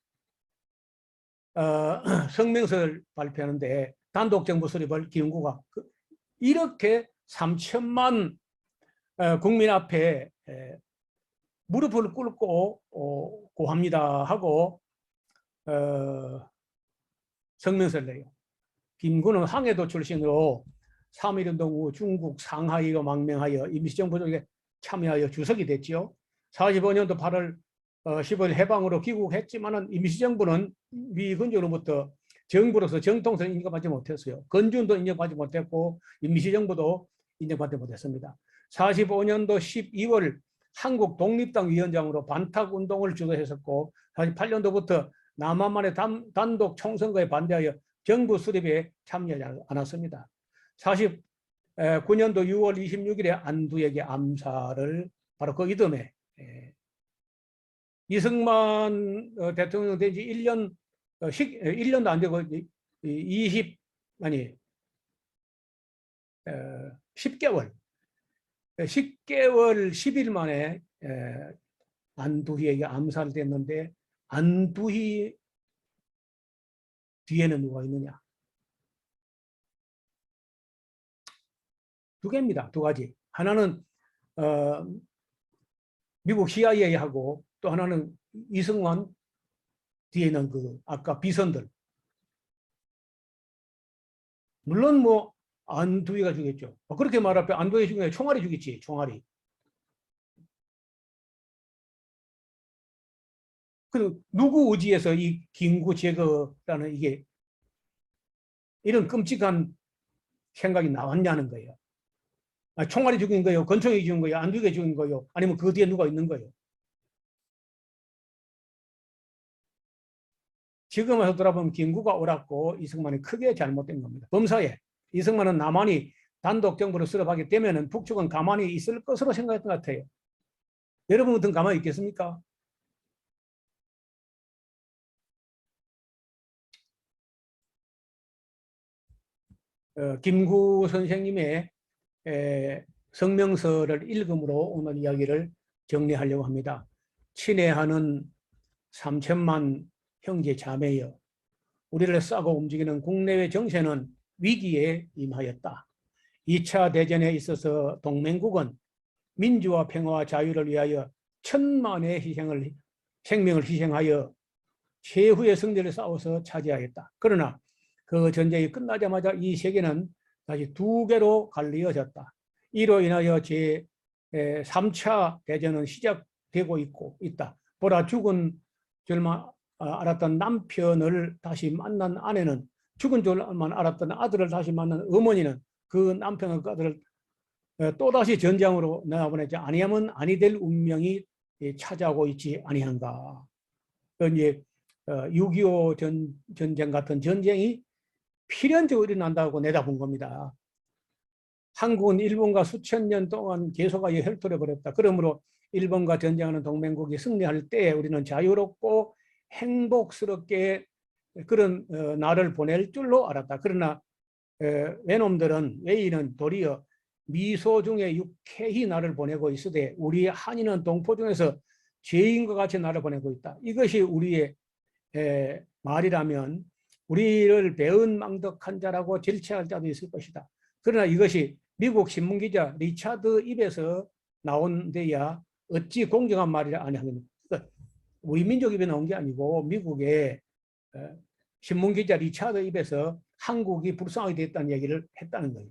성명서를 발표하는데 단독정부 수립을 김구가 이렇게 3천만 국민 앞에 무릎을 꿇고 고합니다 하고 성명서를 내요. 김구는 항해도 출신으로 3.1운동 후 중국 상하이로 망명하여 임시정부 쪽에 참여하여 주석이 됐죠. 45년도 8월 15일 해방으로 귀국했지만 임시정부는 미건조로부터 정부로서 정통성 인정받지 못했어요. 건준도 인정받지 못했고 임시정부도 인정받지 못했습니다. 45년도 12월 한국 독립당 위원장으로 반탁운동을 주도했었고 48년도부터 남한만의 단독 총선거에 반대하여 정부 수립에 참여하지 않았습니다. 49년도 6월 26일에 안두에게 암살을 바로 그 이듬해 이승만 대통령 된 지 1년도 안 되고 10개월 10일 만에 안두희에게 암살됐는데 안두희 뒤에는 누가 있느냐? 두 개입니다. 두 가지. 하나는 미국 CIA하고 또 하나는 이승만 뒤에는 그 아까 비선들. 물론 뭐 안두희가 죽였죠. 그렇게 말하면 안두희 죽인 게 총알이 죽였지. 총알이. 그 누구 의지에서 이 김구 제거라는 이게 이런 끔찍한 생각이 나왔냐는 거예요. 총알이 죽인 거예요? 권총이 죽인 거예요? 안두희가 죽인 거예요? 아니면 그 뒤에 누가 있는 거예요? 지금 와서 돌아보면 김구가 옳았고 이승만이 크게 잘못된 겁니다. 범사에 이승만은 남한이 단독 정부를 수립하게 되면 북측은 가만히 있을 것으로 생각했던 것 같아요. 여러분은 가만히 있겠습니까? 김구 선생님의 성명서를 읽음으로 오늘 이야기를 정리하려고 합니다. 친애하는 3천만 형제 자매여, 우리를 싸고 움직이는 국내외 정세는 위기에 임하였다. 2차 대전에 있어서 동맹국은 민주와 평화와 자유를 위하여 천만의 생명을 희생하여 최후의 승리를 싸워서 차지하였다. 그러나 그 전쟁이 끝나자마자 이 세계는 다시 두 개로 갈리어졌다. 이로 인하여 제 3차 대전은 시작되고 있다. 보라 죽은 줄만 알았던 남편을 다시 만난 아내는, 죽은 줄만 알았던 아들을 다시 만난 어머니는 그 남편과 그 아들을 또다시 전장으로 내보내지 아니하면 아니 될 운명이 찾아오고 있지 아니한가. 이제 6.25 전쟁 같은 전쟁이 필연적으로 일어난다고 내다본 겁니다. 한국은 일본과 수천 년 동안 계속하여 혈투를 벌였다. 그러므로 일본과 전쟁하는 동맹국이 승리할 때 우리는 자유롭고 행복스럽게 그런 날을 보낼 줄로 알았다. 그러나 외놈들은, 외인은 도리어 미소 중에 유쾌히 날을 보내고 있으되 우리 한인은 동포 중에서 죄인과 같이 날을 보내고 있다. 이것이 우리의 말이라면 우리를 배은망덕한 자라고 질책할 자도 있을 것이다. 그러나 이것이 미국 신문기자 리차드 입에서 나온 데야 어찌 공정한 말이라 아니하겠느냐. 그러니까 우리 민족 입에 나온 게 아니고 미국의 신문기자 리차드 입에서 한국이 불쌍하게 됐다는 얘기를 했다는 거예요.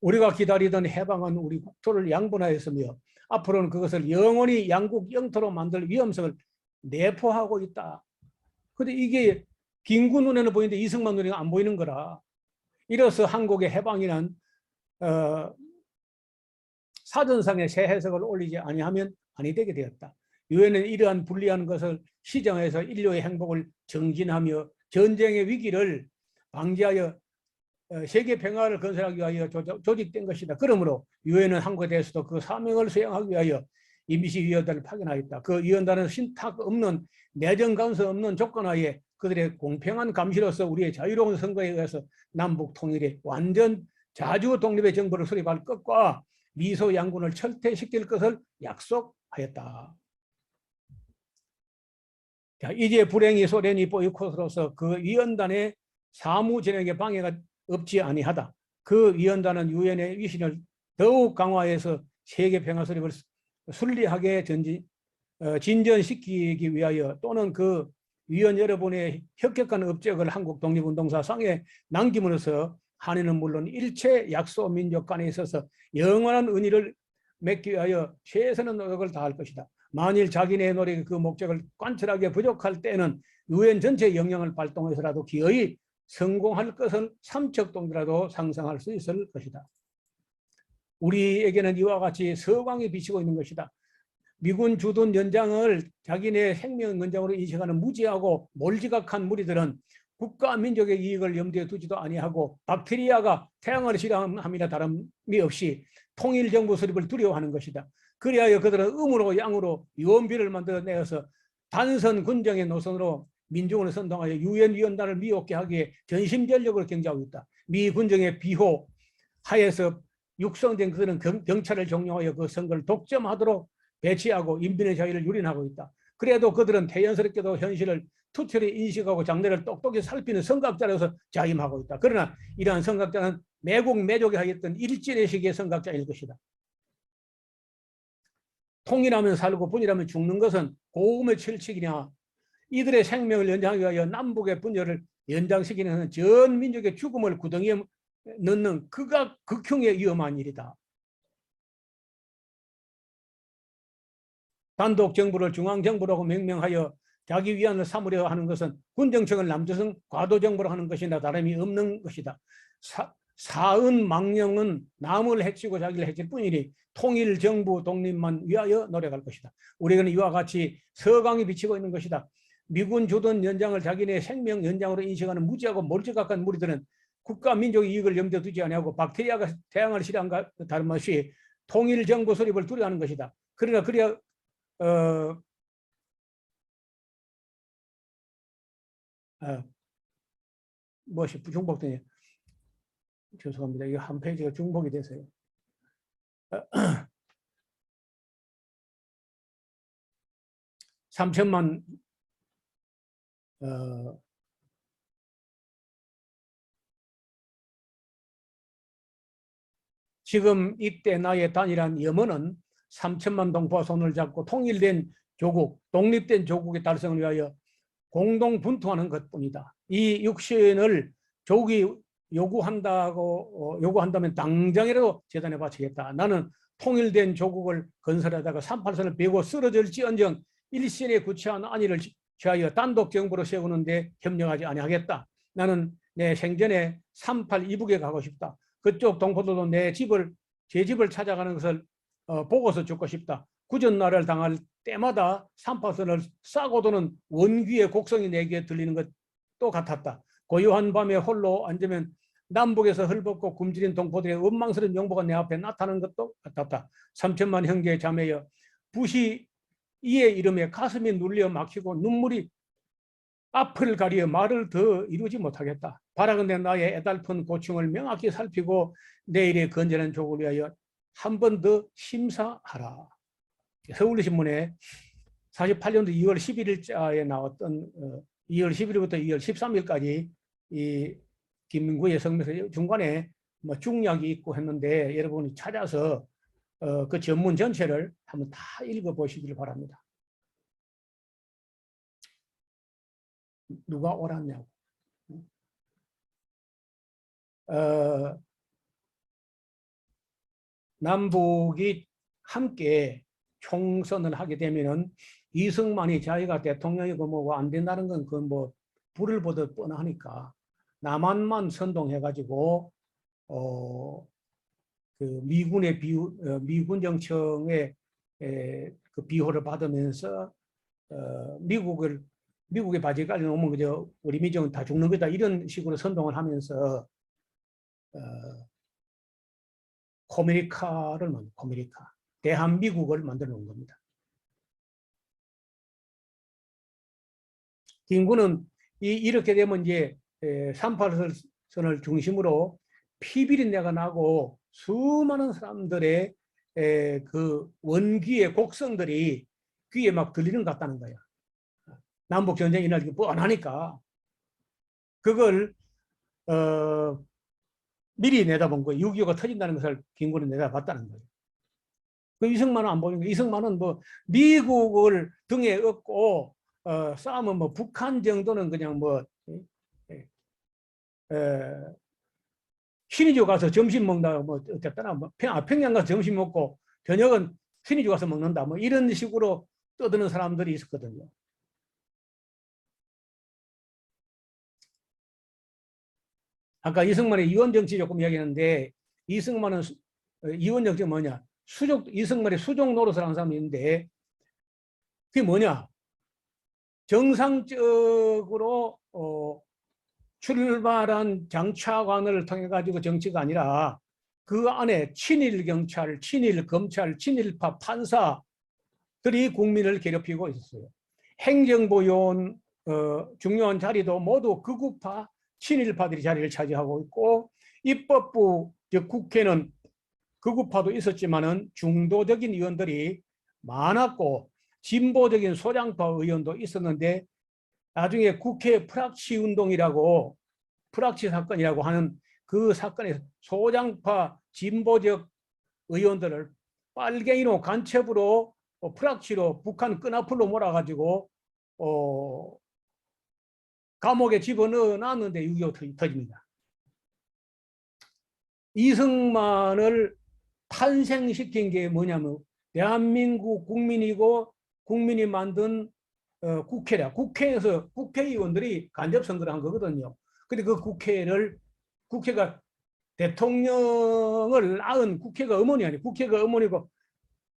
우리가 기다리던 해방은 우리 국토를 양분하였으며 앞으로는 그것을 영원히 양국 영토로 만들 위험성을 내포하고 있다. 근데 이게 김구 눈에는 보이는데 이승만 눈에는 안 보이는 거라. 이로써 한국의 해방이란 사전상의 새 해석을 올리지 아니하면 아니 되게 되었다. 유엔은 이러한 불리한 것을 시정해서 인류의 행복을 정진하며 전쟁의 위기를 방지하여 세계 평화를 건설하기 위하여 조직된 것이다. 그러므로 유엔은 한국에 대해서도 그 사명을 수행하기 위하여 임시위원단을 파견하였다. 그 위원단은 신탁 없는 내정 감서 없는 조건하에 그들의 공평한 감시로서 우리의 자유로운 선거에 의해서 남북 통일의 완전 자주 독립의 정부를 수립할 것과 미소 양군을 철퇴시킬 것을 약속하였다. 자, 이제 불행히 소련이 보이콧으로서 그 위원단의 사무 진행에 방해가 없지 아니하다. 그 위원단은 유엔의 위신을 더욱 강화해서 세계 평화 수립을 순리하게 진전시키기 위하여 또는 그 위원 여러분의 혁혁한 업적을 한국 독립운동사 상에 남김으로써 한인은 물론 일체 약소 민족 간에 있어서 영원한 은혜를 맺기 위하여 최선의 노력을 다할 것이다. 만일 자기네 노력의 그 목적을 관철하게 부족할 때는 유엔 전체의 영향을 발동해서라도 기어이 성공할 것을 삼척동이라도 상상할 수 있을 것이다. 우리에게는 이와 같이 서광이 비치고 있는 것이다. 미군 주둔 연장을 자기네 생명 연장으로 인식하는 무지하고 몰지각한 무리들은 국가 민족의 이익을 염두에 두지도 아니하고 박테리아가 태양을 싫어함이나 다름이 없이 통일정부 수립을 두려워하는 것이다. 그리하여 그들은 음으로 양으로 유언비를 만들어내어서 단선 군정의 노선으로 민중을 선동하여 유엔 위원단을 미혹게 하기에 전심전력으로 경쟁하고 있다. 미 군정의 비호 하에서 육성된 그들은 경찰을 종용하여 그 선거를 독점하도록 배치하고 인민의 자유를 유린하고 있다. 그래도 그들은 태연스럽게도 현실을 투철히 인식하고 장래를 똑똑히 살피는 선각자로서 자임하고 있다. 그러나 이러한 선각자는 매국 매족에 하였던 일진의 시기의 선각자일 것이다. 통일하면 살고 분일하면 죽는 것은 고음의 철칙이냐. 이들의 생명을 연장하기 위하여 남북의 분열을 연장시키는 전 민족의 죽음을 구덩이에 넣는 극형의 위험한 일이다. 단독 정부를 중앙정부라고 명명하여 자기 위안을 삼으려 하는 것은 군정청을 남조선 과도정부로 하는 것이나 다름이 없는 것이다. 사은 망령은 남을 해치고 자기를 해칠 뿐이니 통일정부 독립만 위하여 노력할 것이다. 우리는 이와 같이 서강이 비치고 있는 것이다. 미군 주둔 연장을 자기네 생명 연장으로 인식하는 무지하고 몰지각한 무리들은 국가 민족의 이익을 염두에 두지 아니하고 박테리아가 태양을 싫어한가 다름없이 통일정부 수립을 두려워하는 것이다. 그러나 그래야 무엇이 중복되냐. 죄송합니다. 이거 한 페이지가 중복이 돼서요. 3천만 지금 이때 나의 단일한 염원은 3천만 동포와 손을 잡고 통일된 조국, 독립된 조국의 달성을 위하여 공동 분투하는 것뿐이다. 이 육신을 조국이 요구한다면 당장이라도 재단에 바치겠다. 나는 통일된 조국을 건설하다가 38선을 베고 쓰러질지언정 일신에 구체한 안위를 취하여 단독 정부로 세우는데 협력하지 아니하겠다. 나는 내 생전에 38 이북에 가고 싶다. 그쪽 동포들도 제 집을 찾아가는 것을 보고서 죽고 싶다. 구전날을 당할 때마다 38선을 싸고 도는 원귀의 곡성이 내게 들리는 것도 같았다. 고요한 밤에 홀로 앉으면 남북에서 헐벗고 굶주린 동포들의 원망스러운 용보가 내 앞에 나타나는 것도 같았다. 3천만 형제 자매여, 부시 이의 이름에 가슴이 눌려 막히고 눈물이 앞을 가리어 말을 더 이루지 못하겠다. 바라건대 나의 애달픈 고충을 명확히 살피고 내일의 건전한 조국을 위하여 한 번 더 심사하라. 서울신문에 48년도 2월 11일자에 나왔던 2월 11일부터 2월 13일까지 이 김민구의 성명서 중간에 뭐 중약이 있고 했는데 여러분이 찾아서 그 전문 전체를 한번 다 읽어보시길 바랍니다. 누가 옳았냐고. 남북이 함께 총선을 하게 되면은 이승만이 자기가 대통령이고 뭐고 안 된다는 건 그 뭐 불을 보듯 뻔하니까 남한만 선동해가지고 그 미군의 미군 정청의 그 비호를 받으면서 미국의 바지에 깔려 놓으면 그저 우리 민족은 다 죽는 거다 이런 식으로 선동을 하면서 코미니카 대한미국을 만들어 놓은 겁니다. 김구는 이렇게 되면 이제 38선을 중심으로 피비린내가 나고 수많은 사람들의 그 원귀의 곡성들이 귀에 막 들리는 것 같다는 거야. 남북 전쟁이 날 뻔하니까 그걸 미리 내다본 거예요. 6.25가 터진다는 것을 김구는 내다봤다는 거예요. 그 이승만은 안 보는 거예요. 이승만은 뭐 미국을 등에 업고 싸우면 뭐 북한 정도는 그냥 뭐 신의주 가서 점심 먹는다 뭐 어쨌거나 뭐 평양 가서 점심 먹고 저녁은 신의주 가서 먹는다 뭐 이런 식으로 떠드는 사람들이 있었거든요. 아까 이승만의 이원 정치 조금 이야기했는데 이승만은 이원 정치가 뭐냐? 이승만의 수족 노릇을 하는 사람이 있는데 그게 뭐냐? 정상적으로 출발한 장차관을 통해 가지고 정치가 아니라 그 안에 친일 경찰, 친일 검찰, 친일파 판사들이 국민을 괴롭히고 있었어요. 행정부 요원 중요한 자리도 모두 극우파, 친일파들이 자리를 차지하고 있고 입법부 즉 국회는 극우파도 있었지만은 중도적인 의원들이 많았고 진보적인 소량파 의원도 있었는데 나중에 국회 프락치 운동이라고 프락치 사건이라고 하는 그 사건에서 소량파 진보적 의원들을 빨갱이로 간첩으로 프락치로 북한 끈앞으로 몰아가지고 감옥에 집어넣어 놨는데 6.25 터집니다. 이승만을 탄생시킨 게 뭐냐면 대한민국 국민이고 국민이 만든 국회라. 국회에서 국회의원들이 간접선거를 한 거거든요. 근데 그 국회가 대통령을 낳은 국회가 어머니 아니에요. 국회가 어머니고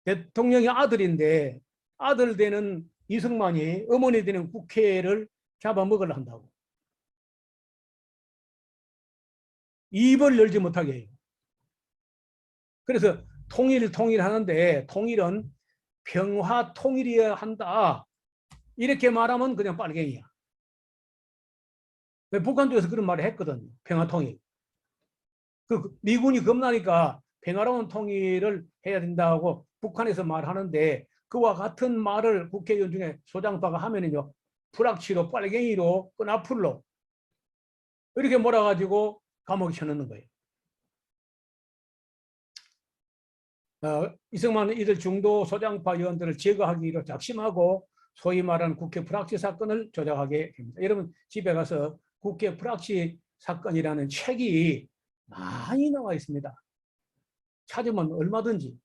대통령이 아들인데 아들 되는 이승만이 어머니 되는 국회를 잡아먹으려 한다고. 입을 열지 못하게 해요. 그래서 통일하는데 통일은 평화 통일이어야 한다. 이렇게 말하면 그냥 빨갱이야. 북한 쪽에서 그런 말을 했거든요. 평화 통일. 그 미군이 겁나니까 평화로운 통일을 해야 된다고 북한에서 말하는데 그와 같은 말을 국회의원 중에 소장파가 하면은요. 불악치로 빨갱이로 끈앞으로 이렇게 몰아가지고 감옥에 쳐넣는 거예요. 이승만은 이들 중도 소장파 의원들을 제거하기로 작심하고 소위 말하는 국회 프락치 사건을 조작하게 됩니다. 여러분 집에 가서 국회 프락치 사건이라는 책이 많이 나와 있습니다. 찾으면 얼마든지.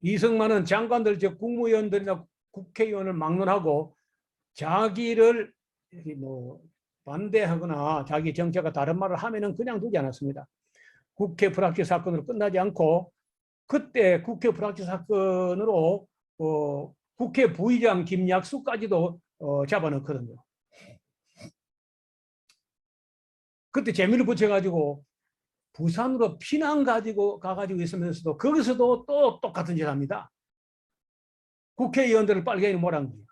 이승만은 장관들, 즉 국무위원들이나 국회의원을 막론하고 자기를 뭐 반대하거나 자기 정체가 다른 말을 하면은 그냥 두지 않았습니다. 국회 불합치 사건으로 끝나지 않고 그때 국회 불합치 사건으로 국회 부의장 김약수까지도 잡아넣거든요. 그때 재미를 붙여가지고 부산으로 피난 가가지고 있으면서도 거기서도 또 똑같은 짓 합니다. 국회의원들을 빨갱이 몰아간 거예요.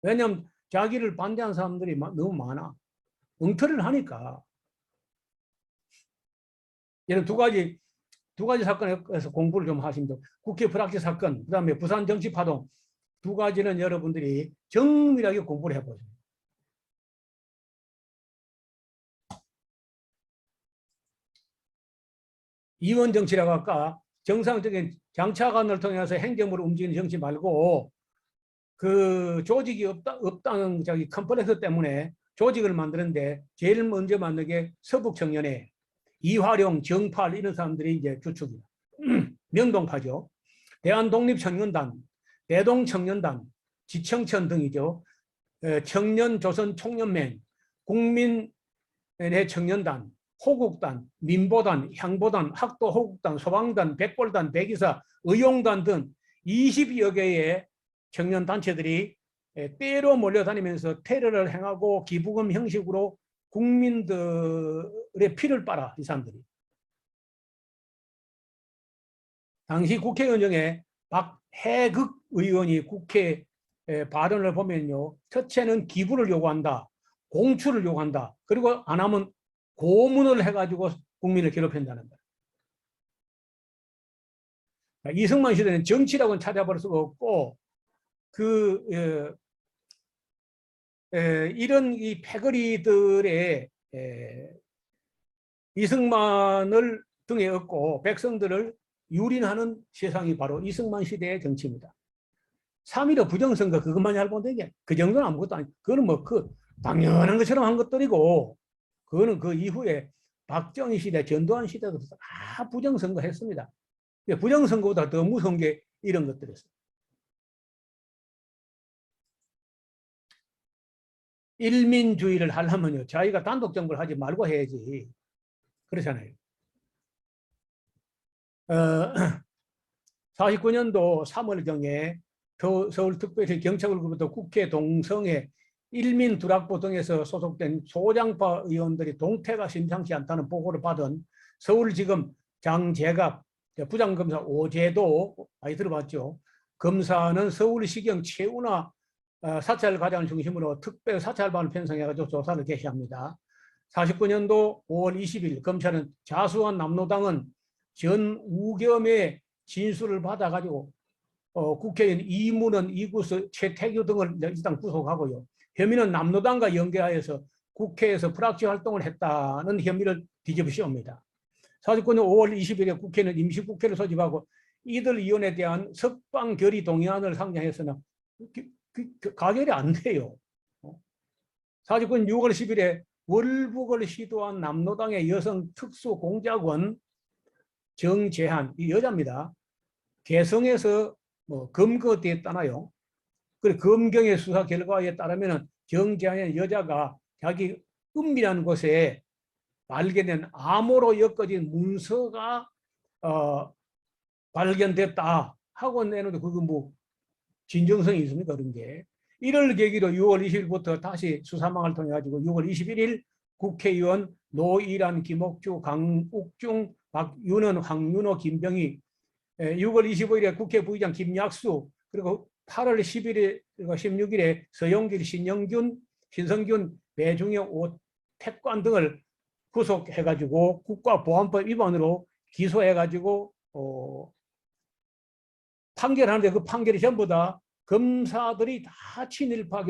왜냐하면 자기를 반대하는 사람들이 너무 많아. 엉터리를 하니까. 이런 두 가지 사건에서 공부를 좀 하시면 돼요. 국회 불합치 사건, 그 다음에 부산 정치파동 두 가지는 여러분들이 정밀하게 공부를 해보세요. 이원 정치라고 아까 정상적인 장차관을 통해서 행정부를 움직이는 정치 말고 그 조직이 없다는 자기 컴플렉스 때문에 조직을 만드는데 제일 먼저 만든 게 서북청년회, 이화룡, 정팔 이런 사람들이 이제 주축이에요. 명동파죠. 대한독립청년단, 대동청년단, 지청천 등이죠. 청년조선총연맹, 국민의 청년단, 호국단, 민보단, 향보단, 학도호국단, 소방단, 백골단, 백이사, 의용단 등 20여 개의 청년단체들이 때로 몰려다니면서 테러를 행하고 기부금 형식으로 국민들의 피를 빨아, 이 사람들이. 당시 국회의원 중에 박해극 의원이 국회 발언을 보면요. 첫째는 기부를 요구한다. 공출을 요구한다. 그리고 안 하면 고문을 해가지고 국민을 괴롭힌다는 거예요. 이승만 시대는 정치라고는 찾아볼 수가 없고 이런 이 패거리들의 이승만을 등에 업고 백성들을 유린하는 세상이 바로 이승만 시대의 정치입니다. 3.15 부정선거 그것만 알고 되게 그 정도는 아무것도 아니고 그거는 뭐 당연한 것처럼 한 것들이고 그거는 그 이후에 박정희 시대, 전두환 시대도 다 부정선거 했습니다. 부정선거보다 더 무서운 게 이런 것들이었어요. 일민주의를 하려면요. 자기가 단독 정부를 하지 말고 해야지. 그렇잖아요. 49년도 3월경에 서울특별시 경찰국부터 국회 동성애 일민두락부 등에서 소속된 소장파 의원들이 동태가 심상치 않다는 보고를 받은 서울지검 장재갑 부장검사 오재도 많이 들어봤죠. 검사는 서울시경 최운하 사찰과장을 중심으로 특별 사찰반을 편성해가지고 조사를 개시합니다. 49년도 5월 20일 검찰은 자수한 남로당은 전우겸의 진술을 받아가지고 국회의원 이문원, 이구수, 최태규 등을 일단 구속하고요. 혐의는 남로당과 연계하여서 국회에서 불합치 활동을 했다는 혐의를 뒤집어 씌웁니다. 49년 5월 20일에 국회는 임시국회를 소집하고 이들 의원에 대한 석방 결의 동의안을 상정했으나 가결이 안 돼요. 49년 6월 10일에 월북을 시도한 남로당의 여성 특수공작원 정재한, 이 여자입니다. 개성에서 검거됐다나요. 그리고 검경의 수사 결과에 따르면 정재한의 여자가 자기 은밀한 곳에 발견된 암호로 엮어진 문서가 발견됐다 하고 내놓는데 그거 뭐 진정성이 있습니까? 그런 게. 이를 계기로 6월 20일부터 다시 수사망을 통해 가지고 6월 21일 국회의원 노일한, 김옥주, 강욱중, 박윤원, 황윤호, 김병희, 6월 25일에 국회 부의장 김약수, 그리고 8월 10일에 16일에 서영길, 신영균, 신성균, 배중영, 오택관 등을 구속해가지고 국가보안법 위반으로 기소해가지고 판결하는데 그 판결이 전부 다 검사들이 다 친일파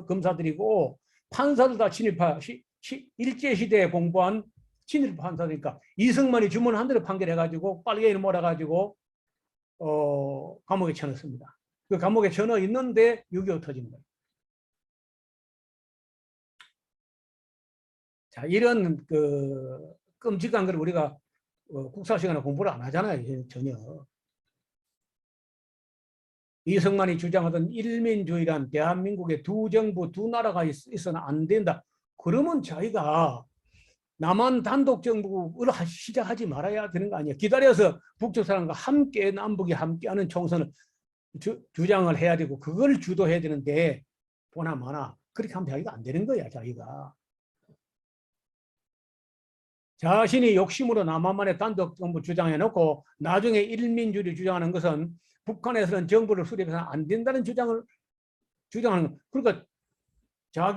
검사들이고 판사들 다 친일파 일제시대에 공부한 친일파 판사니까 이승만이 주문한 대로 판결해가지고 빨갱이를 몰아가지고 감옥에 쳐넣습니다. 그 감옥에 쳐넣어 있는데 6.25 터진 거예요. 자, 이런 그 끔찍한 걸 우리가 국사 시간에 공부를 안 하잖아요. 전혀. 이승만이 주장하던 일민주의란 대한민국의 두 정부, 두 나라가 있어는 안 된다. 그러면 저희가 남한 단독 정부를 시작하지 말아야 되는 거 아니에요. 기다려서 북쪽 사람과 함께 남북이 함께하는 총선을 주장을 해야 되고 그걸 주도해야 되는데 보나마나 그렇게 하면 자기가 안 되는 거야. 자기가. 자신이 욕심으로 남한만의 단독 정부 주장해놓고 나중에 일민주의를 주장하는 것은 북한에서는 정부를 수립해서는 안 된다는 주장하는 거. 그러니까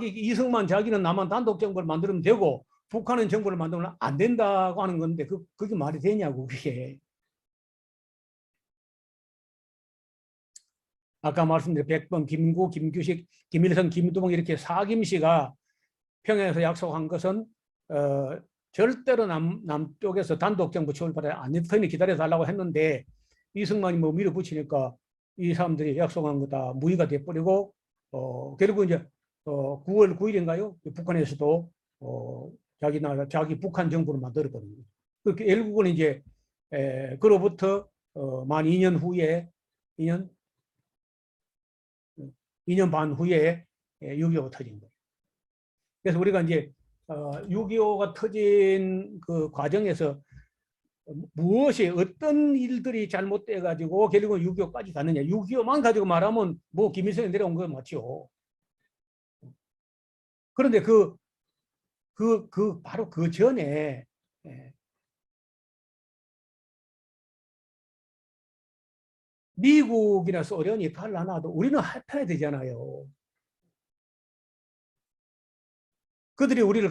이승만 자기는 남한 단독 정부를 만들면 되고 북한은 정부를 만들면 안 된다고 하는 건데 그게 말이 되냐고 그게. 아까 말씀드린 백범, 김구, 김규식, 김일성, 김두봉 이렇게 사김씨가 평양에서 약속한 것은 절대로 남쪽에서 단독 정부 출발을 안 했더니 기다려달라고 했는데 이승만이 뭐 밀어붙이니까 이 사람들이 약속한 거 다 무의가 돼버리고 결국 이제 9월 9일인가요? 북한에서도 자기 나라, 자기 북한 정부를 만들어버린 거죠. 그렇게 결국은 이제 그로부터 만 2년 후에 2년 반 후에 6.25가 터진 거예요. 그래서 우리가 이제 6.25가 터진 그 과정에서 무엇이 어떤 일들이 잘못돼 가지고 결국은 6.25까지 갔느냐. 6.25만 가지고 말하면 뭐 김일성이 내려온 거 맞죠. 그런데 바로 그 전에 미국이나 소련이 갈라놔도 우리는 합해야 되잖아요. 그들이 우리를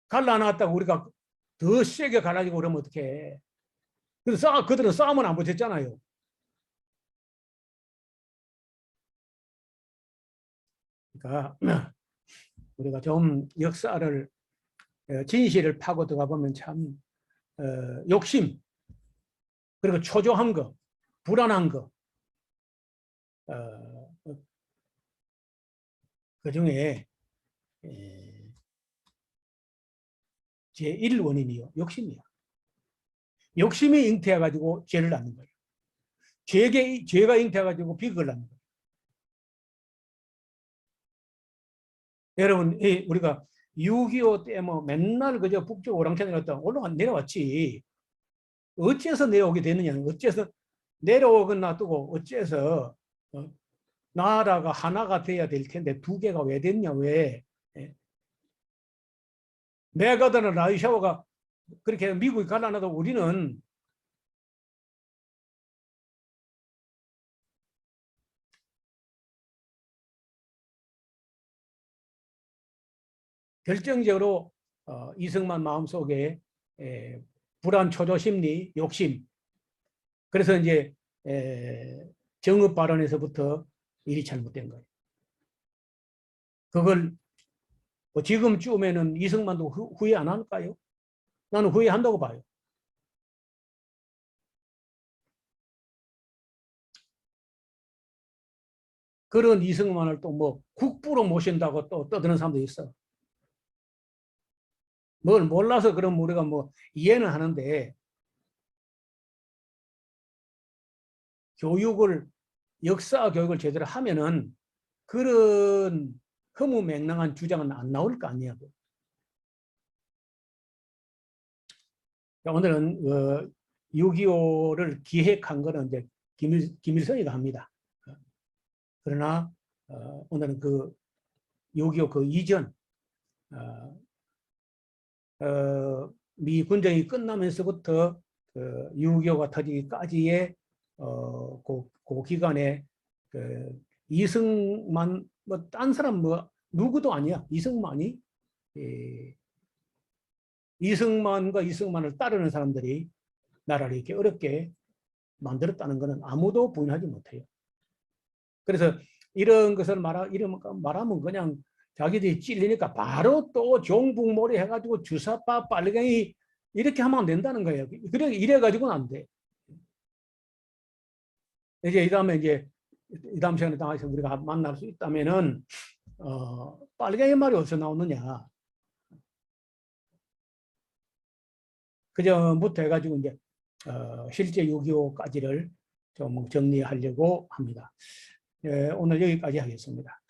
갈라놨다고 우리가 더 세게 갈라지고 그러면 어떡해. 그래서 그들은 싸움은 안 붙였잖아요. 그러니까 우리가 좀 역사를 진실을 파고 들어가 보면 참 욕심 그리고 초조한 거 불안한 거 그중에 제1원인이요. 욕심이야. 욕심이 잉태해가지고 죄를 낳는 거예요. 죄가 잉태해가지고 비극을 낳는 거예요. 여러분, 우리가 6.25 때 뭐 맨날 그저 북쪽 오랑캐 내려왔지. 어째서 내려오게 되느냐. 어째서 내려오건 놔두고 어째서 나라가 하나가 돼야 될 텐데 두 개가 왜 됐냐. 왜. 메가드나 라이샤오가 그렇게 미국이 갈라놔도 우리는 결정적으로 이승만 마음속에 불안, 초조 심리, 욕심. 그래서 이제 정읍 발언에서부터 일이 잘못된 거예요. 그걸 뭐 지금쯤에는 이승만도 후회 안 할까요? 나는 후회한다고 봐요. 그런 이승만을 또 뭐 국부로 모신다고 또 떠드는 사람도 있어. 뭘 몰라서 그럼 우리가 뭐 이해는 하는데 역사 교육을 제대로 하면은 그런 허무맹랑한 주장은 안 나올 거 아니야. 오늘은 6.25를 기획한 거는 이제 김일성이가 합니다. 그러나 오늘은 그 6.25 그 이전 미 군정이 끝나면서부터 6.25가 터지기까지의 그 기간에 이승만 뭐 딴 사람 뭐 누구도 아니야. 이승만이 이승만과 이승만을 따르는 사람들이 나라를 이렇게 어렵게 만들었다는 것은 아무도 부인하지 못해요. 그래서 이런 것을 말하면 그냥 자기들이 찔리니까 바로 또 종북몰이 해가지고 주사파 빨갱이 이렇게 하면 안 된다는 거예요. 그래 이래가지고는 안 돼. 이제 이 다음 시간에 당해서 우리가 만날 수 있다면은 빨갱이 말이 어디서 나오느냐? 그 전부터 해가지고 이제 실제 6.25까지를 좀 정리하려고 합니다. 오늘 여기까지 하겠습니다.